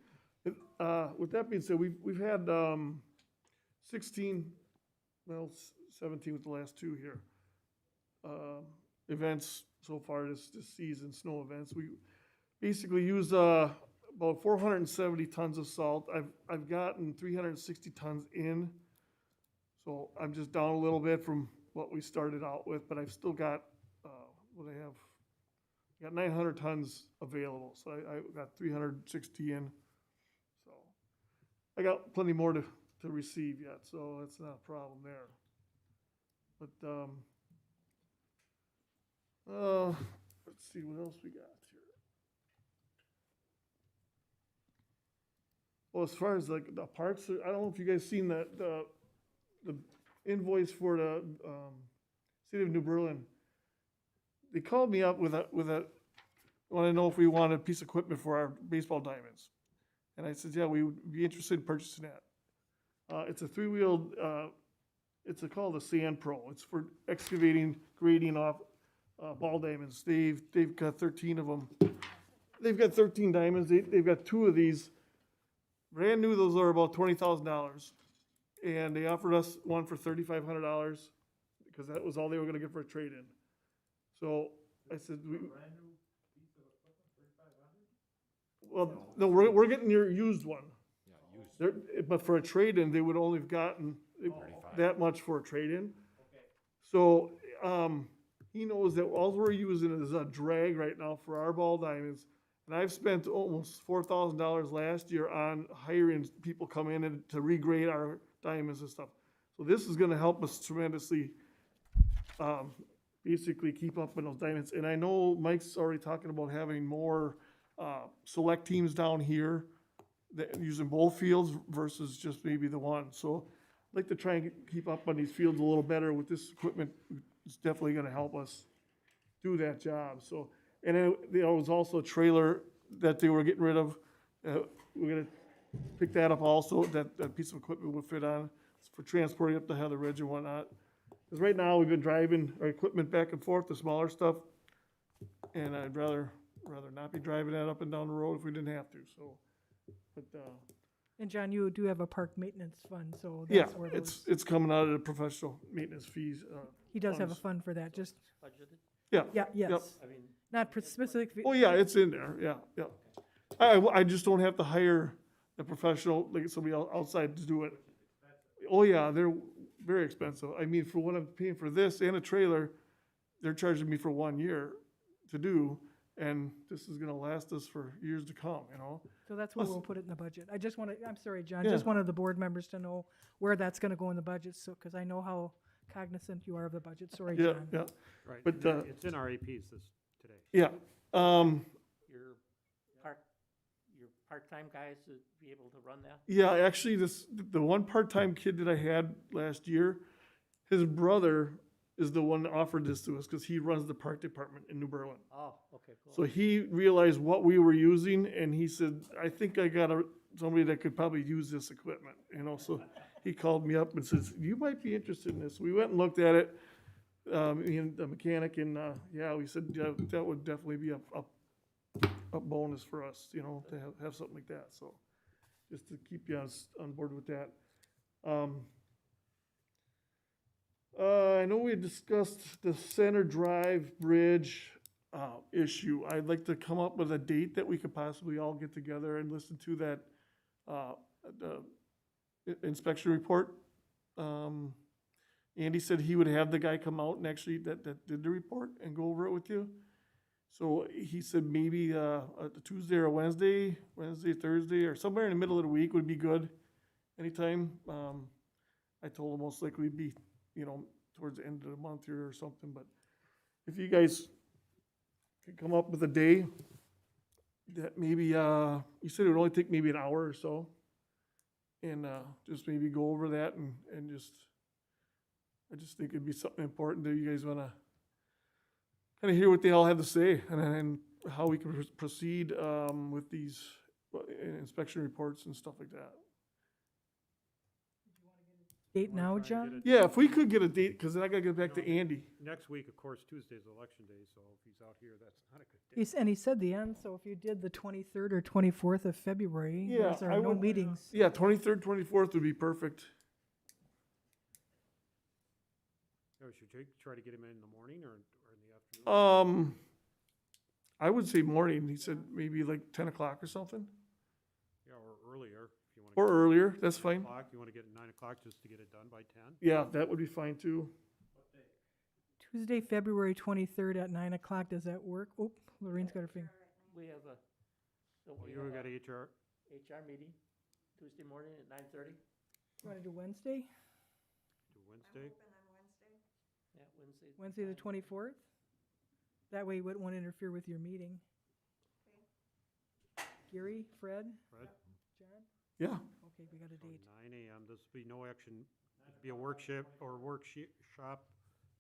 Speaker 1: With that being said, we've had 16, well, 17 with the last two here, events so far this season, snow events. We basically use about 470 tons of salt. I've gotten 360 tons in, so I'm just down a little bit from what we started out with, but I've still got, what I have, I got 900 tons available, so I got 360 in. So I got plenty more to receive yet, so that's not a problem there. But, let's see what else we got here. Well, as far as like the parks, I don't know if you guys seen that, the invoice for the, city of New Berlin. They called me up with a, want to know if we wanted a piece of equipment for our baseball diamonds. And I said, yeah, we would be interested in purchasing that. It's a three-wheeled, it's called a Sand Pro. It's for excavating, grading off ball diamonds. They've got 13 of them. They've got 13 diamonds. They've got 2 of these. Brand new, those are about $20,000. And they offered us one for $3,500 because that was all they were going to get for a trade-in. So I said, well, no, we're getting your used one.
Speaker 6: Yeah, used.
Speaker 1: But for a trade-in, they would only have gotten
Speaker 6: 35.
Speaker 1: that much for a trade-in. So, he knows that all we're using is a drag right now for our ball diamonds. And I've spent almost $4,000 last year on hiring people come in and to regrade our diamonds and stuff. So this is gonna help us tremendously, basically keep up with those diamonds. And I know Mike's already talking about having more, select teams down here that using both fields versus just maybe the one. So I'd like to try and keep up on these fields a little better with this equipment. It's definitely gonna help us do that job. So, and then there was also a trailer that they were getting rid of. We're gonna pick that up also, that piece of equipment will fit on. It's for transporting up to Heather Ridge and whatnot. Because right now, we've been driving our equipment back and forth, the smaller stuff, and I'd rather not be driving that up and down the road if we didn't have to, so. But,
Speaker 2: And John, you do have a park maintenance fund, so
Speaker 1: yeah,
Speaker 2: that's where those,
Speaker 1: it's coming out of the professional maintenance fees.
Speaker 2: he does have a
Speaker 1: funds.
Speaker 2: fund for that, just,
Speaker 7: Budgeted?
Speaker 1: Yeah,
Speaker 2: yeah, yes.
Speaker 1: Yep.
Speaker 7: I mean,
Speaker 2: Not specific.
Speaker 1: oh yeah, it's in there, yeah, yeah. I just don't have to hire a professional, like somebody outside to do it. Oh yeah, they're very expensive. I mean, for what I'm paying for this and a trailer, they're charging me for 1 year to do, and this is gonna last us for years to come, you know?
Speaker 2: So that's where
Speaker 1: Plus-
Speaker 2: we'll put it in the budget. I just wanted, I'm sorry, John,
Speaker 1: Yeah.
Speaker 2: just wanted the board members to know where that's gonna go in the budget, so, because I know how cognizant you are of the budget. Sorry,
Speaker 1: Yeah,
Speaker 2: John.
Speaker 1: yeah,
Speaker 4: Right,
Speaker 1: But,
Speaker 4: and it's in our APs today.
Speaker 1: yeah.
Speaker 7: your your part-time guys to be able to run that?
Speaker 1: Yeah, actually, the one part-time kid that I had last year, his brother is the one that offered this to us, because he runs the park department in New Berlin.
Speaker 7: Oh, okay, cool.
Speaker 1: So he realized what we were using, and he said, I think I got somebody that could probably use this equipment, you know, so he called me up and says, you might be interested in this. We went and looked at it, me and the mechanic, and, yeah, we said, yeah, that would definitely be a bonus for us, you know, to have something like that, so just to keep you on board with that. I know we discussed the Center Drive Bridge issue. I'd like to come up with a date that we could possibly all get together and listen to that the inspection report. Andy said he would have the guy come out and actually that did the report and go over it with you. So he said maybe a Tuesday or a Wednesday, Thursday, or somewhere in the middle of the week would be good. Anytime. I told him most likely it'd be, you know, towards the end of the month here or something, but if you guys could come up with a day that maybe, you said it would only take maybe an hour or so, and just maybe go over that and just, I just think it'd be something important that you guys wanna kind of hear what they all have to say and how we can proceed with these inspection reports and stuff like that.
Speaker 2: Date now,
Speaker 4: Wanna try and
Speaker 2: John?
Speaker 4: get
Speaker 1: Yeah, if we could get a date, because then I gotta get back to Andy.
Speaker 4: Next week, of course, Tuesday's election day, so if he's out here, that's not a good day.
Speaker 2: And he said the end, so if you did the 23rd or 24th of February,
Speaker 1: Yeah,
Speaker 2: those are
Speaker 1: I
Speaker 2: no
Speaker 1: would-
Speaker 2: meetings.
Speaker 1: Yeah, 23rd, 24th would be perfect.
Speaker 4: Yeah, we should try to get him in the morning or in the afternoon?
Speaker 1: I would say morning. He said maybe like 10 o'clock or something,
Speaker 4: Yeah, or earlier, if you want.
Speaker 1: or earlier, that's fine.
Speaker 4: You want to get at 9 o'clock just to get it done by 10?
Speaker 1: Yeah, that would be fine too.
Speaker 2: Tuesday, February 23rd at 9 o'clock, does that work? Oh, Lorraine's got her finger.
Speaker 7: We have a, so
Speaker 4: Well,
Speaker 7: we
Speaker 4: you
Speaker 7: have
Speaker 4: got
Speaker 7: a
Speaker 4: HR,
Speaker 7: HR meeting Tuesday morning at 9:30?
Speaker 2: You want to do Wednesday?
Speaker 4: do Wednesday?
Speaker 5: Open on Wednesday.
Speaker 7: Yeah, Wednesday.
Speaker 2: Wednesday the 24th? That way it won't interfere with your meeting. Gary, Fred,
Speaker 4: Fred?
Speaker 2: John?
Speaker 1: Yeah,
Speaker 2: Okay, we got a
Speaker 4: So
Speaker 2: date.
Speaker 4: 9 AM, this will be no action, it'll be a workshop,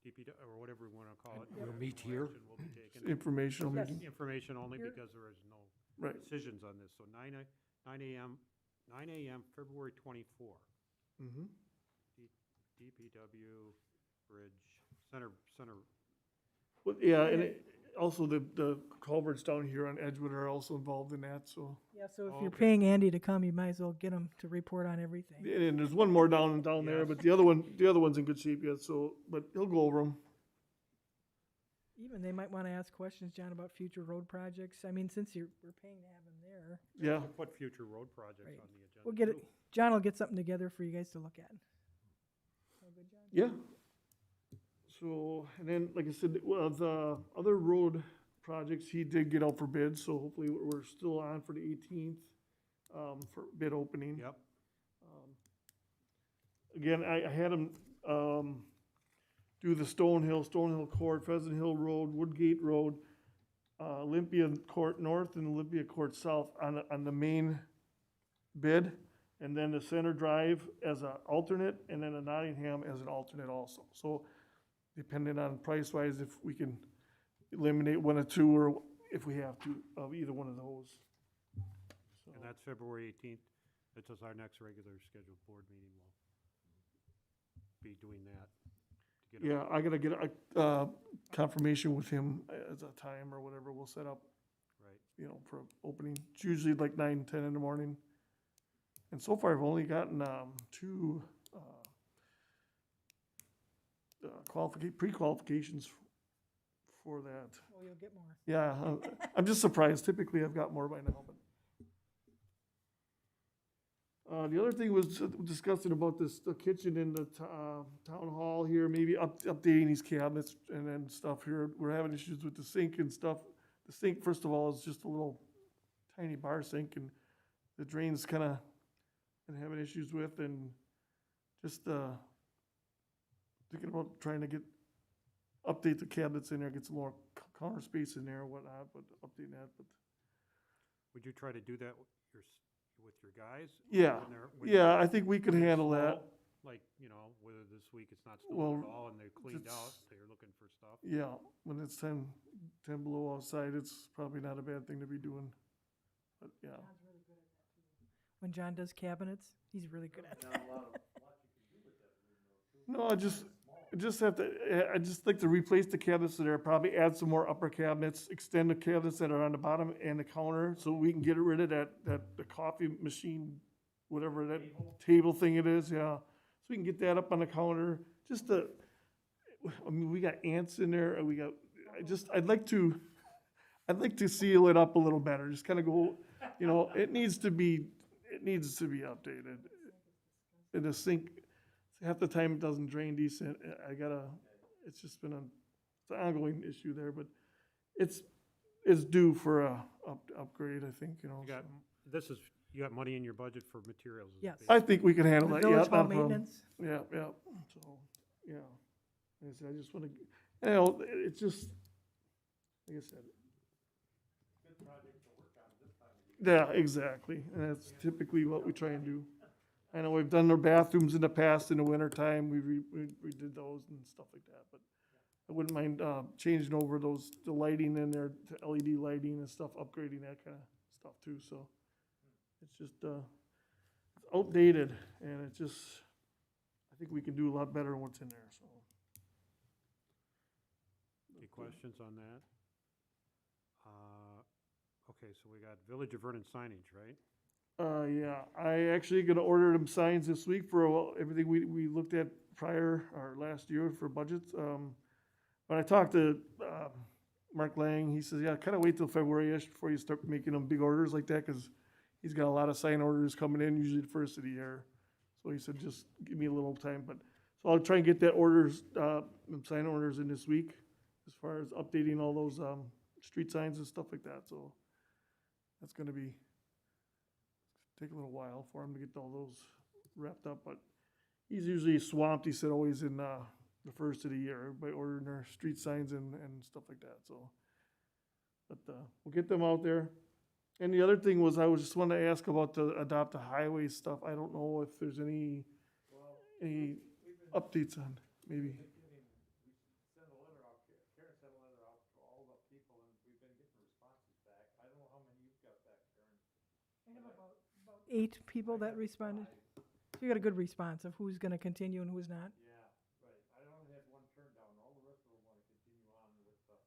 Speaker 4: DPW, or whatever we want to call it.
Speaker 6: We'll meet
Speaker 4: No
Speaker 6: here?
Speaker 4: action will be taken.
Speaker 1: informational
Speaker 2: Yes.
Speaker 1: meeting.
Speaker 4: Information only
Speaker 2: Here.
Speaker 4: because there is no
Speaker 1: Right.
Speaker 4: decisions on this, so 9 AM, February 24.
Speaker 1: Mm-hmm.
Speaker 4: DPW Bridge, Center,
Speaker 1: Well, yeah, and also the culverts down here on Edgewood are also involved in that, so.
Speaker 2: Yeah, so if
Speaker 4: Oh,
Speaker 2: you're
Speaker 4: okay.
Speaker 2: paying Andy to come, you might as well get him to report on everything.
Speaker 1: And there's one more down there,
Speaker 4: Yes.
Speaker 1: but the other one's in good shape yet, so, but he'll go over them.
Speaker 2: Even they might want to ask questions, John, about future road projects. I mean, since we're paying to have him there,
Speaker 1: Yeah,
Speaker 4: We'll put future road projects
Speaker 2: Right.
Speaker 4: on the agenda.
Speaker 2: we'll get it.
Speaker 4: too.
Speaker 2: John will get something together for you guys to look at. Sound good, John?
Speaker 1: yeah. So, and then, like I said, the other road projects, he did get out for bids, so hopefully we're still on for the 18th, for bid opening.
Speaker 4: Yep,
Speaker 1: Again, I had him, do the Stonehill Court, Pheasant Hill Road, Woodgate Road, Olympia Court North and Olympia Court South on the main bid, and then the Center Drive as an alternate, and then a Nottingham as an alternate also. So depending on price-wise, if we can eliminate one or two, or if we have to, of either one of those. So,
Speaker 4: and that's February 18th. That's just our next regular scheduled board meeting. We'll be doing that. to get it-
Speaker 1: yeah, I gotta get a confirmation with him as a time or whatever we'll set up,
Speaker 4: Right.
Speaker 1: for opening. It's usually like 9, 10 in the morning. And so far, I've only gotten, two, pre-qualifications for that.
Speaker 2: Oh, you'll get more.
Speaker 1: Yeah, I'm just surprised. Typically, I've got more by now, but. The other thing was discussing about the kitchen in the town hall here, maybe updating these cabinets and then stuff here. We're having issues with the sink and stuff. The sink, first of all, is just a little tiny bar sink, and the drain's kinda been having issues with, and just, thinking about trying to update the cabinets in there, get some more counter space in there and whatnot, but updating that, but.
Speaker 4: Would you try to do that with your guys?
Speaker 1: Yeah,
Speaker 4: When they're- when
Speaker 1: yeah, I think we could
Speaker 4: it's
Speaker 1: handle that.
Speaker 4: slow, like, whether this week it's not
Speaker 1: Well,
Speaker 4: snowing at all and they're cleaned
Speaker 1: it's-
Speaker 4: out, they're looking for stuff.
Speaker 1: Yeah, when it's 10 below outside, it's probably not a bad thing to be doing. But, yeah,
Speaker 2: When John does cabinets, he's really good at that.
Speaker 1: no, I just like to replace the cabinets that are, probably add some more upper cabinets, extend the cabinets that are on the bottom and the counter, so we can get rid of the coffee machine, whatever that table thing it is, yeah. So we can get that up on the counter, we got ants in there, and I'd like to seal it up a little better, just kinda go, it needs to be updated. And the sink, half the time it doesn't drain decent, it's just been it's an ongoing issue there, but it's due for a upgrade, I think,
Speaker 4: You got,
Speaker 1: so.
Speaker 4: you got money in your budget for materials? is
Speaker 2: Yes.
Speaker 4: basically-
Speaker 1: I think we can handle
Speaker 2: The
Speaker 1: that, yeah,
Speaker 2: village
Speaker 1: not a
Speaker 2: hall
Speaker 1: problem.
Speaker 2: maintenance,
Speaker 1: Yeah, so, yeah. Like I said, I just wanna, it's just, like I said. Yeah, exactly, and that's typically what we try and do. I know we've done our bathrooms in the past in the winter time, we did those and stuff like that, but I wouldn't mind, changing over the lighting in there to LED lighting and stuff, upgrading that kind of stuff too, so. It's just, it's outdated, and it just, I think we can do a lot better than what's in there, so.
Speaker 4: Any questions on that? Okay, so we got Village of Vernon signage, right?
Speaker 1: Yeah, I actually gonna order them signs this week for everything we looked at prior, or last year for budgets. When I talked to, Mark Lang, he says, yeah, kinda wait till February-ish before you start making them big orders like that, cause he's got a lot of sign orders coming in, usually the first of the year. So he said, just give me a little time, but, so I'll try and get that orders, sign orders in this week, as far as updating all those, street signs and stuff like that, so. That's gonna take a little while for him to get all those wrapped up, but he's usually swamped, he said, always in, the first of the year, everybody ordering their street signs and stuff like that, so. But, we'll get them out there. And the other thing was, I was just wanted to ask about the adopt a highway stuff, I don't know if there's any updates on, maybe.
Speaker 8: Send a letter out, Karen sent a letter out to all the people, and we've been getting responses back. I don't know how many you've got back, Karen.
Speaker 2: I have about 8 people that responded. So you got a good response of who's gonna continue and who's not.
Speaker 8: Yeah, right. I only had one turn down. All the rest of them want to continue on with the,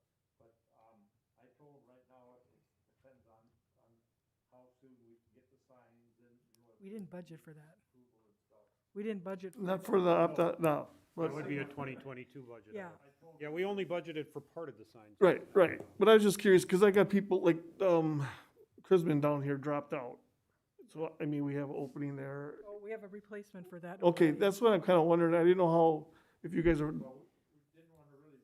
Speaker 8: but, I told them right now, it depends on how soon we can get the signs and, you know.
Speaker 2: We didn't budget for that.
Speaker 8: Approval and stuff.
Speaker 2: We didn't budget.
Speaker 1: Not for the no, but,
Speaker 4: That would be a 2022 budget.
Speaker 2: Yeah.
Speaker 4: Yeah, we only budgeted for part of the signs.
Speaker 1: right, but I was just curious, cause I got people like, Chrisman down here dropped out. So, I mean, we have an opening there.
Speaker 2: Oh, we have a replacement for that.
Speaker 1: Okay, that's what I'm kinda wondering, I didn't know how, if you guys are,
Speaker 8: Well, we didn't want to really,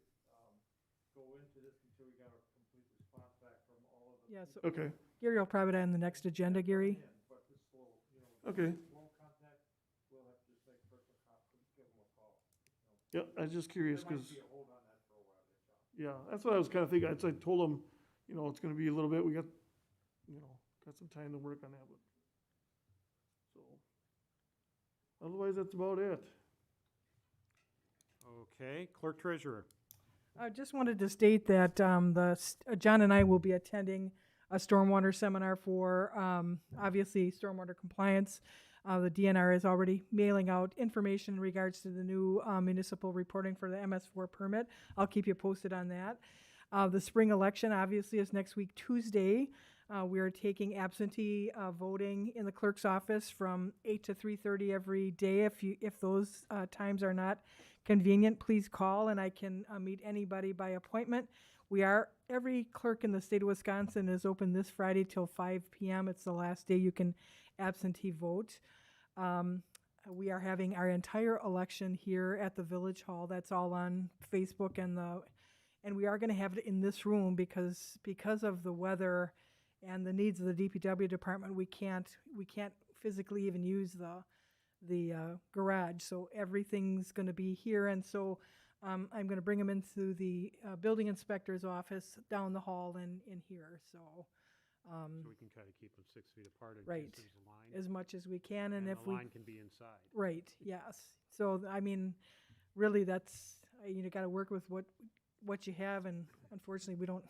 Speaker 8: go into this until we got a complete response back from all of the.
Speaker 2: Yeah, so
Speaker 1: okay,
Speaker 2: Gary will probably on the next agenda, Gary.
Speaker 8: But this slow, you know.
Speaker 1: okay.
Speaker 8: Slow contact, we'll have to just make personal contact, give them a call.
Speaker 1: Yeah, I was just curious,
Speaker 8: There might
Speaker 1: cause,
Speaker 8: be a hold on that for a while, John.
Speaker 1: yeah, that's what I was kinda thinking, I told them, you know, it's gonna be a little bit, we got, you know, got some time to work on that, but. So. Otherwise, that's about it.
Speaker 4: Okay, clerk treasurer.
Speaker 2: I just wanted to state that John and I will be attending a stormwater seminar for, obviously, stormwater compliance. The DNR is already mailing out information in regards to the new municipal reporting for the MS4 permit. I'll keep you posted on that. The spring election, obviously, is next week, Tuesday. We are taking absentee voting in the clerk's office from 8 to 3:30 every day. If those times are not convenient, please call and I can meet anybody by appointment. Every clerk in the state of Wisconsin is open this Friday till 5 p.m. It's the last day you can absentee vote. We are having our entire election here at the Village Hall. That's all on Facebook and we are going to have it in this room because of the weather and the needs of the DPW department. We can't physically even use the garage, so everything's going to be here. And so I'm going to bring them into the building inspector's office down the hall and in here. So
Speaker 4: So we can kind of keep them 6 feet apart in
Speaker 2: Right.
Speaker 4: case there's a line.
Speaker 2: as much as we can, and if
Speaker 4: the
Speaker 2: we
Speaker 4: line can be inside.
Speaker 2: right, yes. So I mean, really, that's you got to work with what you have, and unfortunately, we don't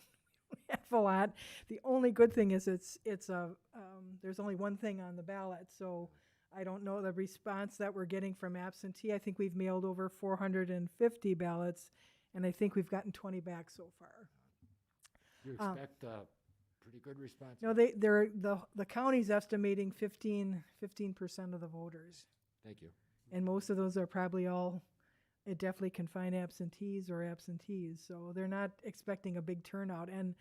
Speaker 2: have a lot. The only good thing is there's only one thing on the ballot, so I don't know the response that we're getting from absentee. I think we've mailed over 450 ballots, and I think we've gotten 20 back so far.
Speaker 6: You expect a pretty good response?
Speaker 2: No, the county's estimating 15% of the voters,
Speaker 6: Thank you.
Speaker 2: and most of those are probably it definitely can find absentees, so they're not expecting a big turnout. And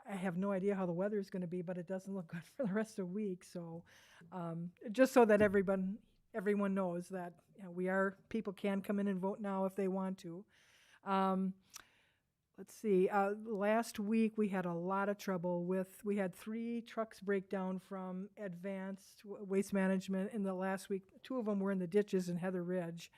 Speaker 2: I have no idea how the weather is going to be, but it doesn't look good for the rest of the week. So just so that everyone knows that people can come in and vote now if they want to. Let's see, last week we had a lot of trouble we had 3 trucks break down from Advanced Waste Management in the last week. 2 of them were in the ditches in Heather Ridge.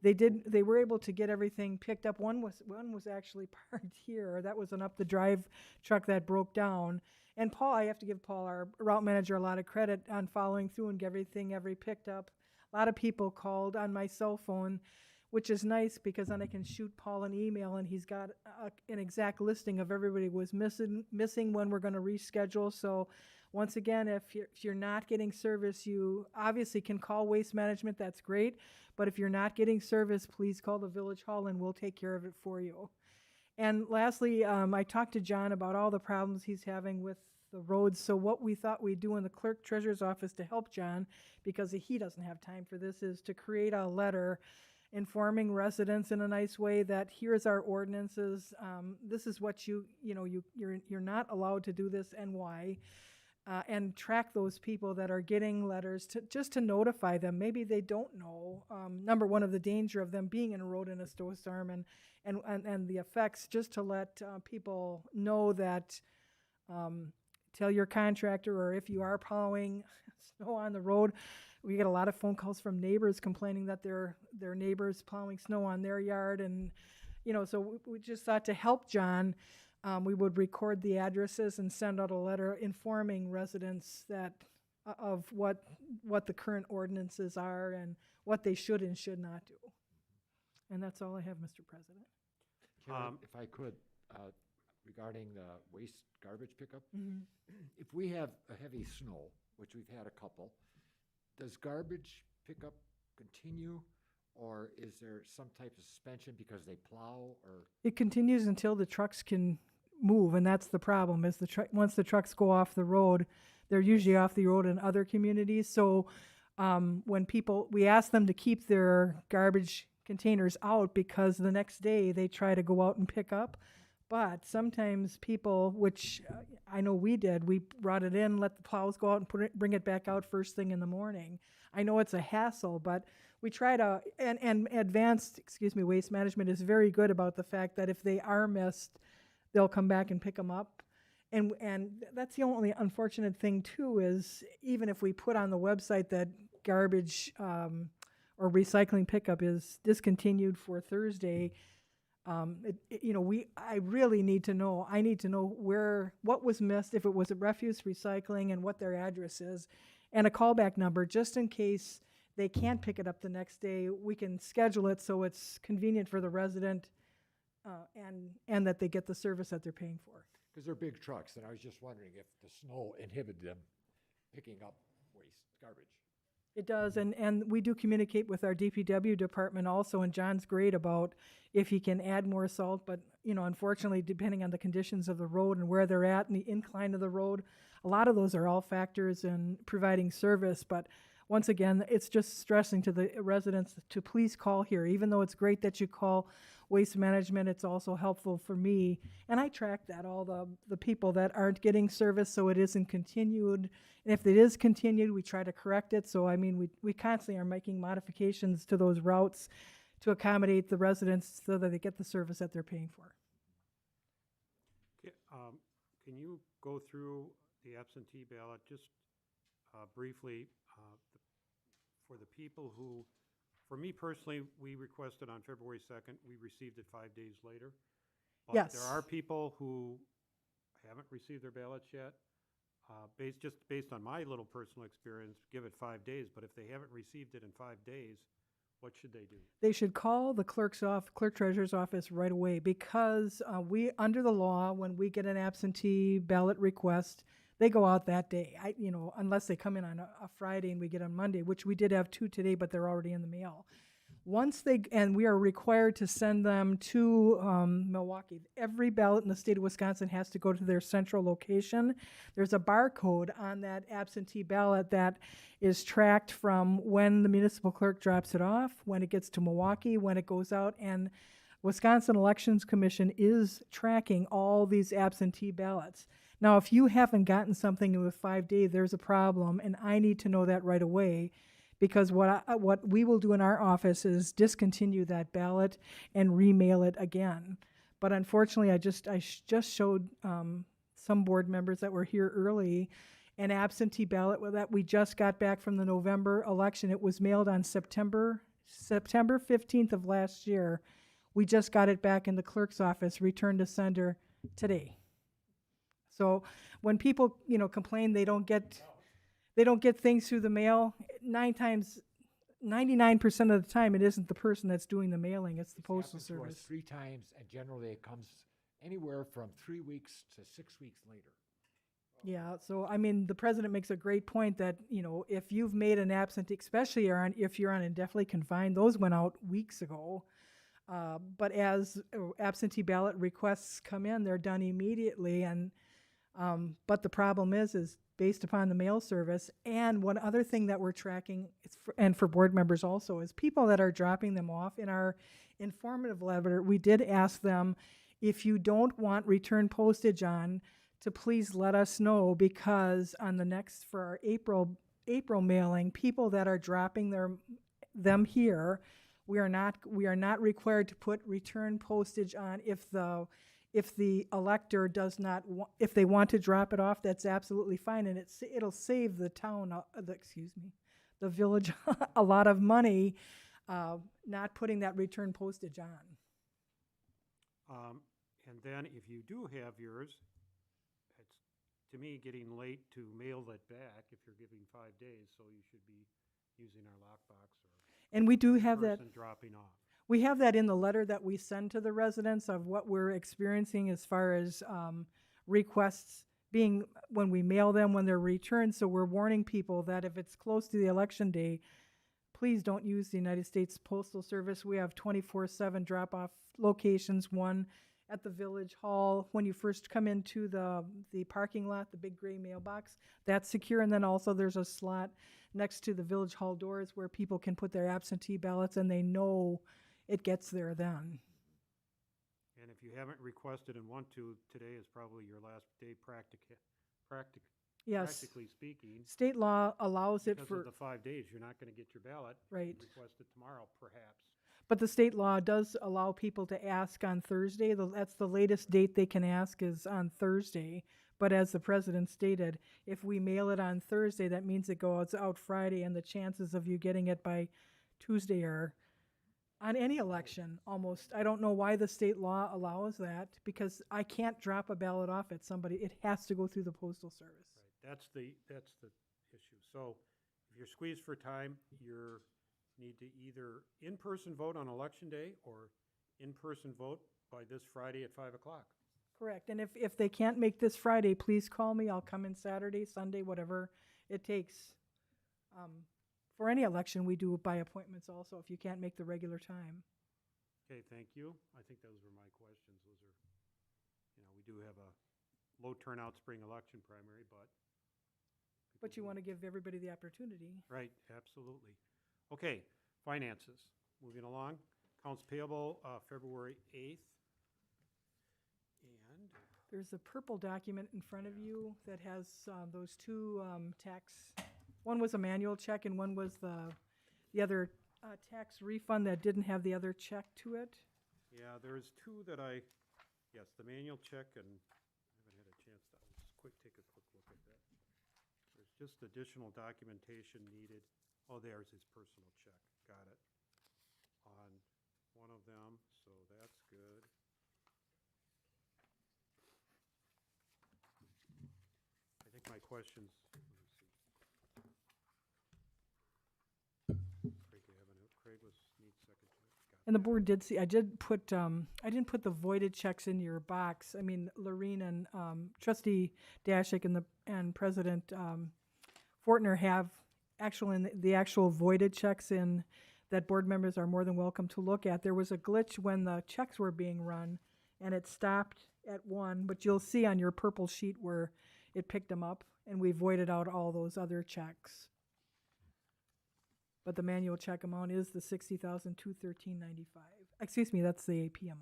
Speaker 2: They were able to get everything picked up. One was actually parked here. That was an up the drive truck that broke down. And Paul, I have to give Paul, our route manager, a lot of credit on following through and get everything picked up. A lot of people called on my cell phone which is nice because then I can shoot Paul an email and he's got an exact listing of everybody who was missing when we're going to reschedule. So once again, if you're not getting service, you obviously can call Waste Management. That's great. But if you're not getting service, please call the Village Hall and we'll take care of it for you. And lastly, I talked to John about all the problems he's having with the roads. So what we thought we'd do in the clerk treasurer's office to help John, because he doesn't have time for this, is to create a letter informing residents in a nice way that here's our ordinances. This is what you're not allowed to do this and why. And track those people that are getting letters just to notify them. Maybe they don't know, number one, of the danger of them being in a road in a snowstorm and the effects, just to let people know that, tell your contractor, or if you are plowing snow on the road. We get a lot of phone calls from neighbors complaining that their neighbors plowing snow on their yard. And, so we just thought to help John, we would record the addresses and send out a letter informing residents that of what the current ordinances are and what they should and should not do. And that's all I have, Mr. President.
Speaker 6: Carol, if I could, regarding the waste garbage pickup,
Speaker 2: Mm-hmm.
Speaker 6: if we have a heavy snow, which we've had a couple, does garbage pickup continue, or is there some type of suspension because they plow, or?
Speaker 2: It continues until the trucks can move, and that's the problem, is once the trucks go off the road, they're usually off the road in other communities. So when we ask them to keep their garbage containers out, because the next day they try to go out and pick up. But sometimes people, which I know we did, we brought it in, let the plows go out and bring it back out first thing in the morning. I know it's a hassle, but we try to, and Advanced, Waste Management is very good about the fact that if they are missed, they'll come back and pick them up. And that's the only unfortunate thing too, is even if we put on the website that garbage or recycling pickup is discontinued for Thursday, I really need to know. I need to know what was missed, if it was a refuse recycling, and what their address is, and a callback number, just in case they can't pick it up the next day. We can schedule it so it's convenient for the resident, and that they get the service that they're paying for.
Speaker 6: Because they're big trucks, and I was just wondering if the snow inhibited them picking up waste garbage.
Speaker 2: It does, and we do communicate with our DPW department also, and John's great about if he can add more salt, but, unfortunately, depending on the conditions of the road and where they're at and the incline of the road, a lot of those are all factors in providing service. But once again, it's just stressing to the residents to please call here. Even though it's great that you call Waste Management, it's also helpful for me. And I track that, all the people that aren't getting service, so it isn't continued. And if it is continued, we try to correct it. So, we constantly are making modifications to those routes to accommodate the residents so that they get the service that they're paying for.
Speaker 4: Can you go through the absentee ballot just briefly for the people who, for me personally, we requested on February 2nd, we received it 5 days later. But
Speaker 2: Yes.
Speaker 4: there are people who haven't received their ballots yet. Just based on my little personal experience, give it 5 days, but if they haven't received it in 5 days, what should they do?
Speaker 2: They should call the clerk treasurer's office right away, because we, under the law, when we get an absentee ballot request, they go out that day. Unless they come in on a Friday and we get on Monday, which we did have 2 today, but they're already in the mail. And we are required to send them to Milwaukee. Every ballot in the state of Wisconsin has to go to their central location. There's a barcode on that absentee ballot that is tracked from when the municipal clerk drops it off, when it gets to Milwaukee, when it goes out, and Wisconsin Elections Commission is tracking all these absentee ballots. Now, if you haven't gotten something in 5 days, there's a problem, and I need to know that right away. Because what we will do in our office is discontinue that ballot and remail it again. But unfortunately, I just showed some board members that were here early an absentee ballot that we just got back from the November election. It was mailed on September 15th of last year. We just got it back in the clerk's office, returned to sender today. So when people complain they don't get things through the mail, 9 times 99% of the time, it isn't the person that's doing the mailing, it's the
Speaker 6: It's
Speaker 2: postal
Speaker 6: happened to us
Speaker 2: service.
Speaker 6: 3 times, and generally it comes anywhere from 3 weeks to 6 weeks later.
Speaker 2: Yeah, so I mean, the president makes a great point that, you know, if you've made an absentee, especially if you're on indefinitely confined, those went out weeks ago. But as absentee ballot requests come in, they're done immediately. And but the problem is based upon the mail service. And one other thing that we're tracking, and for board members also, is people that are dropping them off. In our informative letter, we did ask them, if you don't want return postage on, to please let us know, because on the next, for our April mailing, people that are dropping them here, we are not required to put return postage on if the elector does not if they want to drop it off. That's absolutely fine, and it'll save the town, the village a lot of money, not putting that return postage on.
Speaker 4: And then if you do have yours, it's, to me, getting late to mail it back if you're giving 5 days, so you should be using our lockbox or
Speaker 2: And we do have that.
Speaker 4: person dropping off.
Speaker 2: We have that in the letter that we send to the residents of what we're experiencing as far as requests being when we mail them, when they're returned. So we're warning people that if it's close to the election day, please don't use the United States Postal Service. We have 24/7 drop-off locations, one at the Village Hall when you first come into the parking lot, the big gray mailbox. That's secure. And then also there's a slot next to the Village Hall doors where people can put their absentee ballots, and they know it gets there then.
Speaker 4: And if you haven't requested and want to, today is probably your last day
Speaker 2: Yes,
Speaker 4: practically speaking.
Speaker 2: state law allows it
Speaker 4: Because
Speaker 2: for,
Speaker 4: of the 5 days, you're not gonna get your ballot.
Speaker 2: right.
Speaker 4: Request it tomorrow, perhaps.
Speaker 2: But the state law does allow people to ask on Thursday. That's the latest date they can ask is on Thursday. But as the president stated, if we mail it on Thursday, that means it goes out Friday, and the chances of you getting it by Tuesday are, on any election, almost. I don't know why the state law allows that, because I can't drop a ballot off at somebody. It has to go through the Postal Service.
Speaker 4: Right, that's the issue. So if you're squeezed for time, you need to either in-person vote on election day or in-person vote by this Friday at 5 o'clock.
Speaker 2: Correct. And if they can't make this Friday, please call me. I'll come in Saturday, Sunday, whatever it takes. For any election, we do it by appointments also, if you can't make the regular time.
Speaker 4: Okay, thank you. I think those were my questions. Those are, we do have a low turnout spring election primary, but.
Speaker 2: But you want to give everybody the opportunity.
Speaker 4: Right, absolutely. Okay, finances. Moving along. Accounts payable, February 8th. And
Speaker 2: There's a purple document in front of you that has those two tax, one was a manual check and one was the other tax refund that didn't have the other check to it.
Speaker 4: yeah, there's two that yes, the manual check, and I haven't had a chance to, I'll just take a quick look at that. There's just additional documentation needed. Oh, there's his personal check. Got it. On one of them, so that's good. I think my questions, let me see. Craig needs second check. Got
Speaker 2: And the
Speaker 4: that.
Speaker 2: board did see, I didn't put the voided checks in your box. I mean, Lorene and Trustee Dashik and President Fortner have the actual voided checks in that board members are more than welcome to look at. There was a glitch when the checks were being run, and it stopped at one, but you'll see on your purple sheet where it picked them up, and we voided out all those other checks. But the manual check amount is the $60,213.95. Excuse me, that's the AP amount.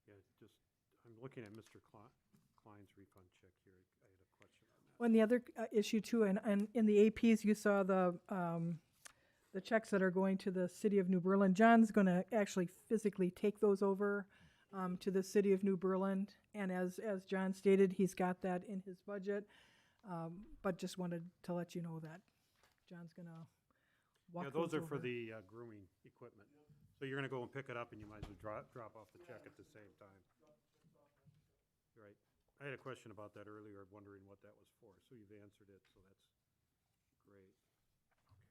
Speaker 4: Yeah, I'm looking at Mr. Klein's refund check here. I had a question on that.
Speaker 2: Well, and the other issue too, and in the APs, you saw the checks that are going to the city of New Berlin. John's going to actually physically take those over to the city of New Berlin. And as John stated, he's got that in his budget. But just wanted to let you know that John's going to walk
Speaker 4: Yeah, those are
Speaker 2: over.
Speaker 4: for the grooming equipment. So you're gonna go and pick it up, and you might as well drop off the check at the same time. Right. I had a question about that earlier, wondering what that was for, so you've answered it, so that's great.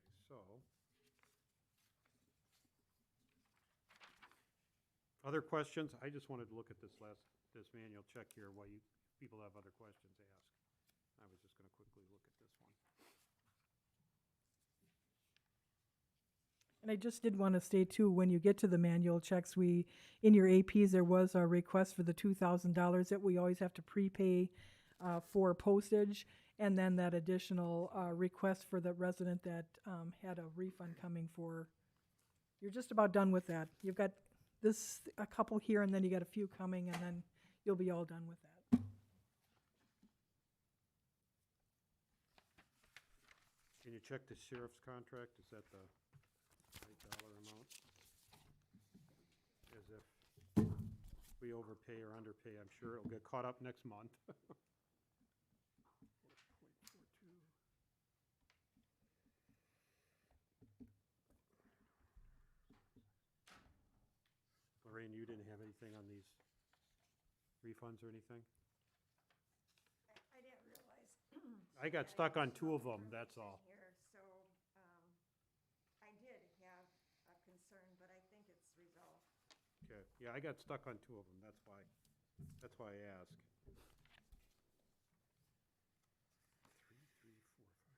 Speaker 4: Okay, so. Other questions? I just wanted to look at this manual check here while people have other questions, ask. I was just gonna quickly look at this one.
Speaker 2: And I just did want to state too, when you get to the manual checks, in your APs, there was a request for the $2,000 that we always have to prepay for postage, and then that additional request for the resident that had a refund coming for, you're just about done with that. You've got a couple here, and then you got a few coming, and then you'll be all done with that.
Speaker 4: Can you check the sheriff's contract? Is that the right dollar amount? As if we overpay or underpay, I'm sure it'll get caught up next month. Lorraine, you didn't have anything on these refunds or anything?
Speaker 5: I didn't realize.
Speaker 4: I got stuck on two of them, that's all.
Speaker 5: Here, so, I did have a concern, but I think it's resolved.
Speaker 4: Okay, yeah, I got stuck on two of them, that's why I asked. 3, 3, 4, 5.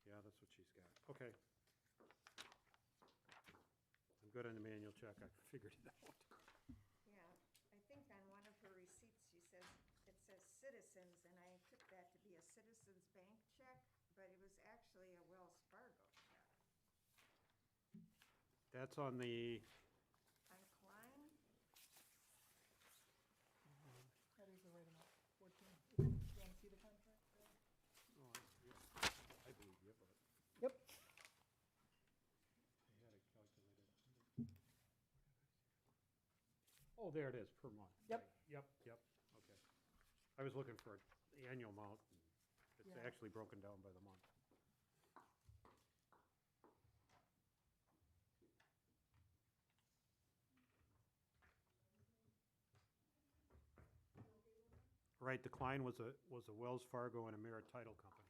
Speaker 4: Yeah, that's what she's got. Okay. I'm good on the manual check. I figured it out.
Speaker 5: Yeah, I think on one of her receipts, it says Citizens, and I took that to be a Citizens Bank check, but it was actually a Wells Fargo check.
Speaker 4: That's on the,
Speaker 5: On Klein?
Speaker 2: That is the right amount, 14. Do you want to see the contract?
Speaker 4: I believe you, but
Speaker 2: Yep.
Speaker 4: I had it calculated. Oh, there it is, per month.
Speaker 2: Yep.
Speaker 4: Right. Yep, okay. I was looking for the annual amount, and it's
Speaker 2: Yeah.
Speaker 4: actually broken down by the month. Right, the Klein was a Wells Fargo and a Merit Title Company.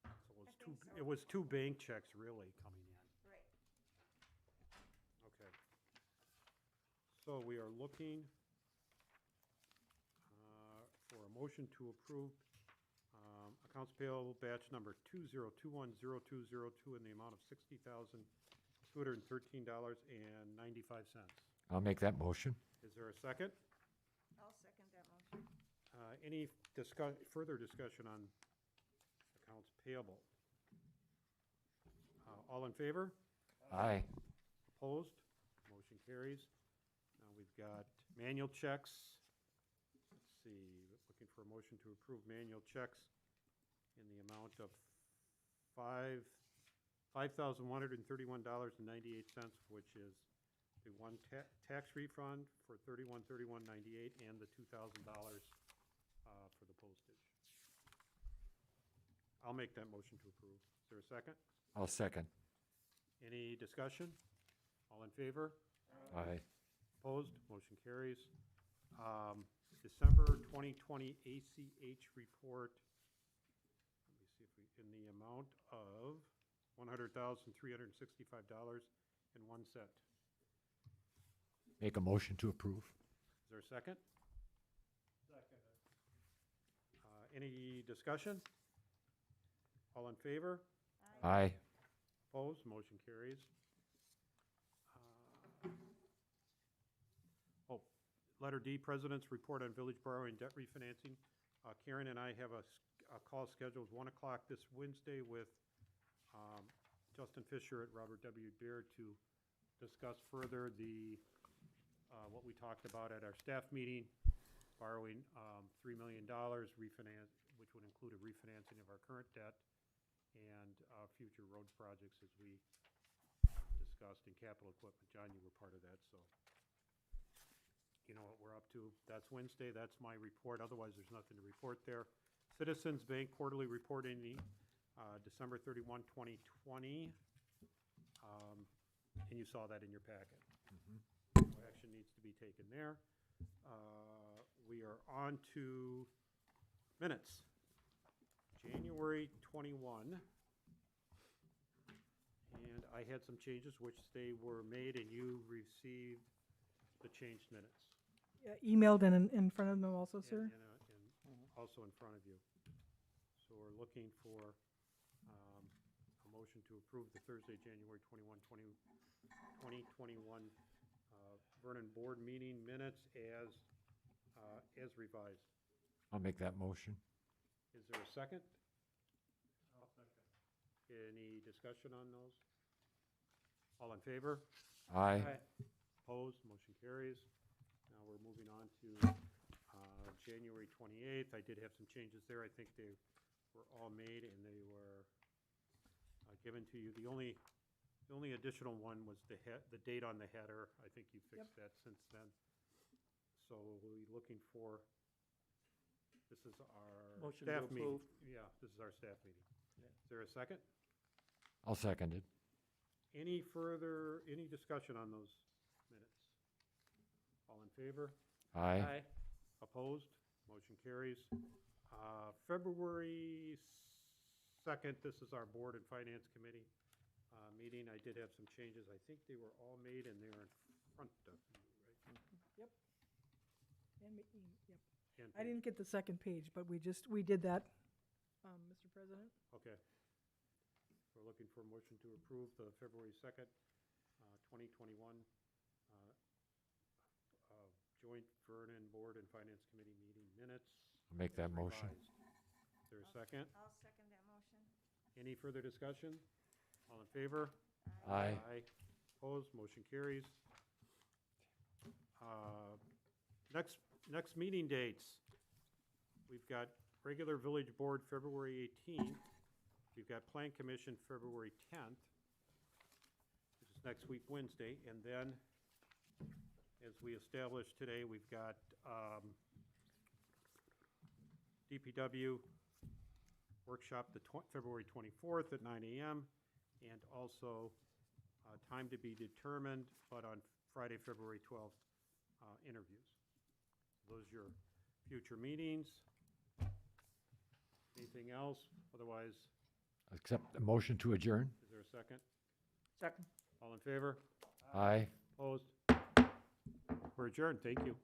Speaker 4: So
Speaker 5: I think so.
Speaker 4: it was two bank checks really coming in.
Speaker 5: Right.
Speaker 4: Okay. So we are looking for a motion to approve accounts payable batch number 20210202 in the amount of $60,213.95.
Speaker 6: I'll make that motion.
Speaker 4: Is there a second?
Speaker 5: I'll second that motion.
Speaker 4: Any further discussion on accounts payable? All in favor?
Speaker 6: Aye.
Speaker 4: Opposed? Motion carries. Now we've got manual checks. Let's see, looking for a motion to approve manual checks in the amount of $5,131.98, which is the one tax refund for $3131.98 and the $2,000 for the postage. I'll make that motion to approve. Is there a second?
Speaker 6: I'll second.
Speaker 4: Any discussion? All in favor?
Speaker 6: Aye.
Speaker 4: Opposed? Motion carries. December 2020 ACH report. Let me see if in the amount of $100,365.01.
Speaker 6: Make a motion to approve.
Speaker 4: Is there a second? Second. Any discussion? All in favor?
Speaker 6: Aye.
Speaker 4: Opposed? Motion carries. Letter D, President's Report on Village Borrowing Debt Refinancing. Karen and I have a call scheduled 1 o'clock this Wednesday with Justin Fisher at Robert W. Baird to discuss further what we talked about at our staff meeting, borrowing $3 million, refinance, which would include a refinancing of our current debt and future road projects as we discussed. discussed in capital equipment. John, you were part of that, so you know what we're up to. That's Wednesday, that's my report, otherwise there's nothing to report there. Citizens Bank quarterly report ending December 31, 2020. And you saw that in your packet. No action needs to be taken there. We are on to minutes. January 21. And I had some changes, which they were made, and you received the changed minutes.
Speaker 2: Yeah, emailed and in front of them also, sir?
Speaker 4: And also in front of you. So we're looking for a motion to approve the Thursday, January 21, 2021 Vernon Board meeting minutes as revised.
Speaker 6: I'll make that motion.
Speaker 4: Is there a second? I'll second. Any discussion on those? All in favor?
Speaker 6: Aye.
Speaker 4: Opposed? Motion carries. Now we're moving on to January 28th. I did have some changes there. I think they were all made and they were given to you. The only additional one was the date on the header. I think you fixed that since then. So we'll be looking for, this is our
Speaker 7: Motion to
Speaker 4: staff meeting.
Speaker 7: approve.
Speaker 4: Yeah, this is our staff meeting.
Speaker 7: Yeah.
Speaker 4: Is there a second?
Speaker 6: I'll second it.
Speaker 4: Any discussion on those minutes? All in favor?
Speaker 6: Aye.
Speaker 4: Opposed? Motion carries. February 2nd, this is our Board and Finance Committee meeting. I did have some changes. I think they were all made and they're in front of you, right?
Speaker 2: Yep. Yep.
Speaker 4: And
Speaker 2: I didn't get the second page, but we did that, Mr. President.
Speaker 4: Okay. We're looking for a motion to approve the February 2nd, 2021 joint Vernon Board and Finance Committee meeting minutes.
Speaker 6: I'll make that motion.
Speaker 4: Is there a second?
Speaker 5: I'll second that motion.
Speaker 4: Any further discussion? All in favor?
Speaker 6: Aye.
Speaker 4: Opposed? Motion carries. Next meeting dates. We've got regular village board February 18th. We've got Plan Commission February 10th, which is next week, Wednesday. And then, as we established today, we've got DPW workshop February 24th at 9 a.m. and also time to be determined, but on Friday, February 12th, interviews. Those are your future meetings. Anything else? Otherwise,
Speaker 6: Accept the motion to adjourn.
Speaker 4: is there a second?
Speaker 7: Second.
Speaker 4: All in favor?
Speaker 6: Aye.
Speaker 4: Opposed? We're adjourned. Thank you.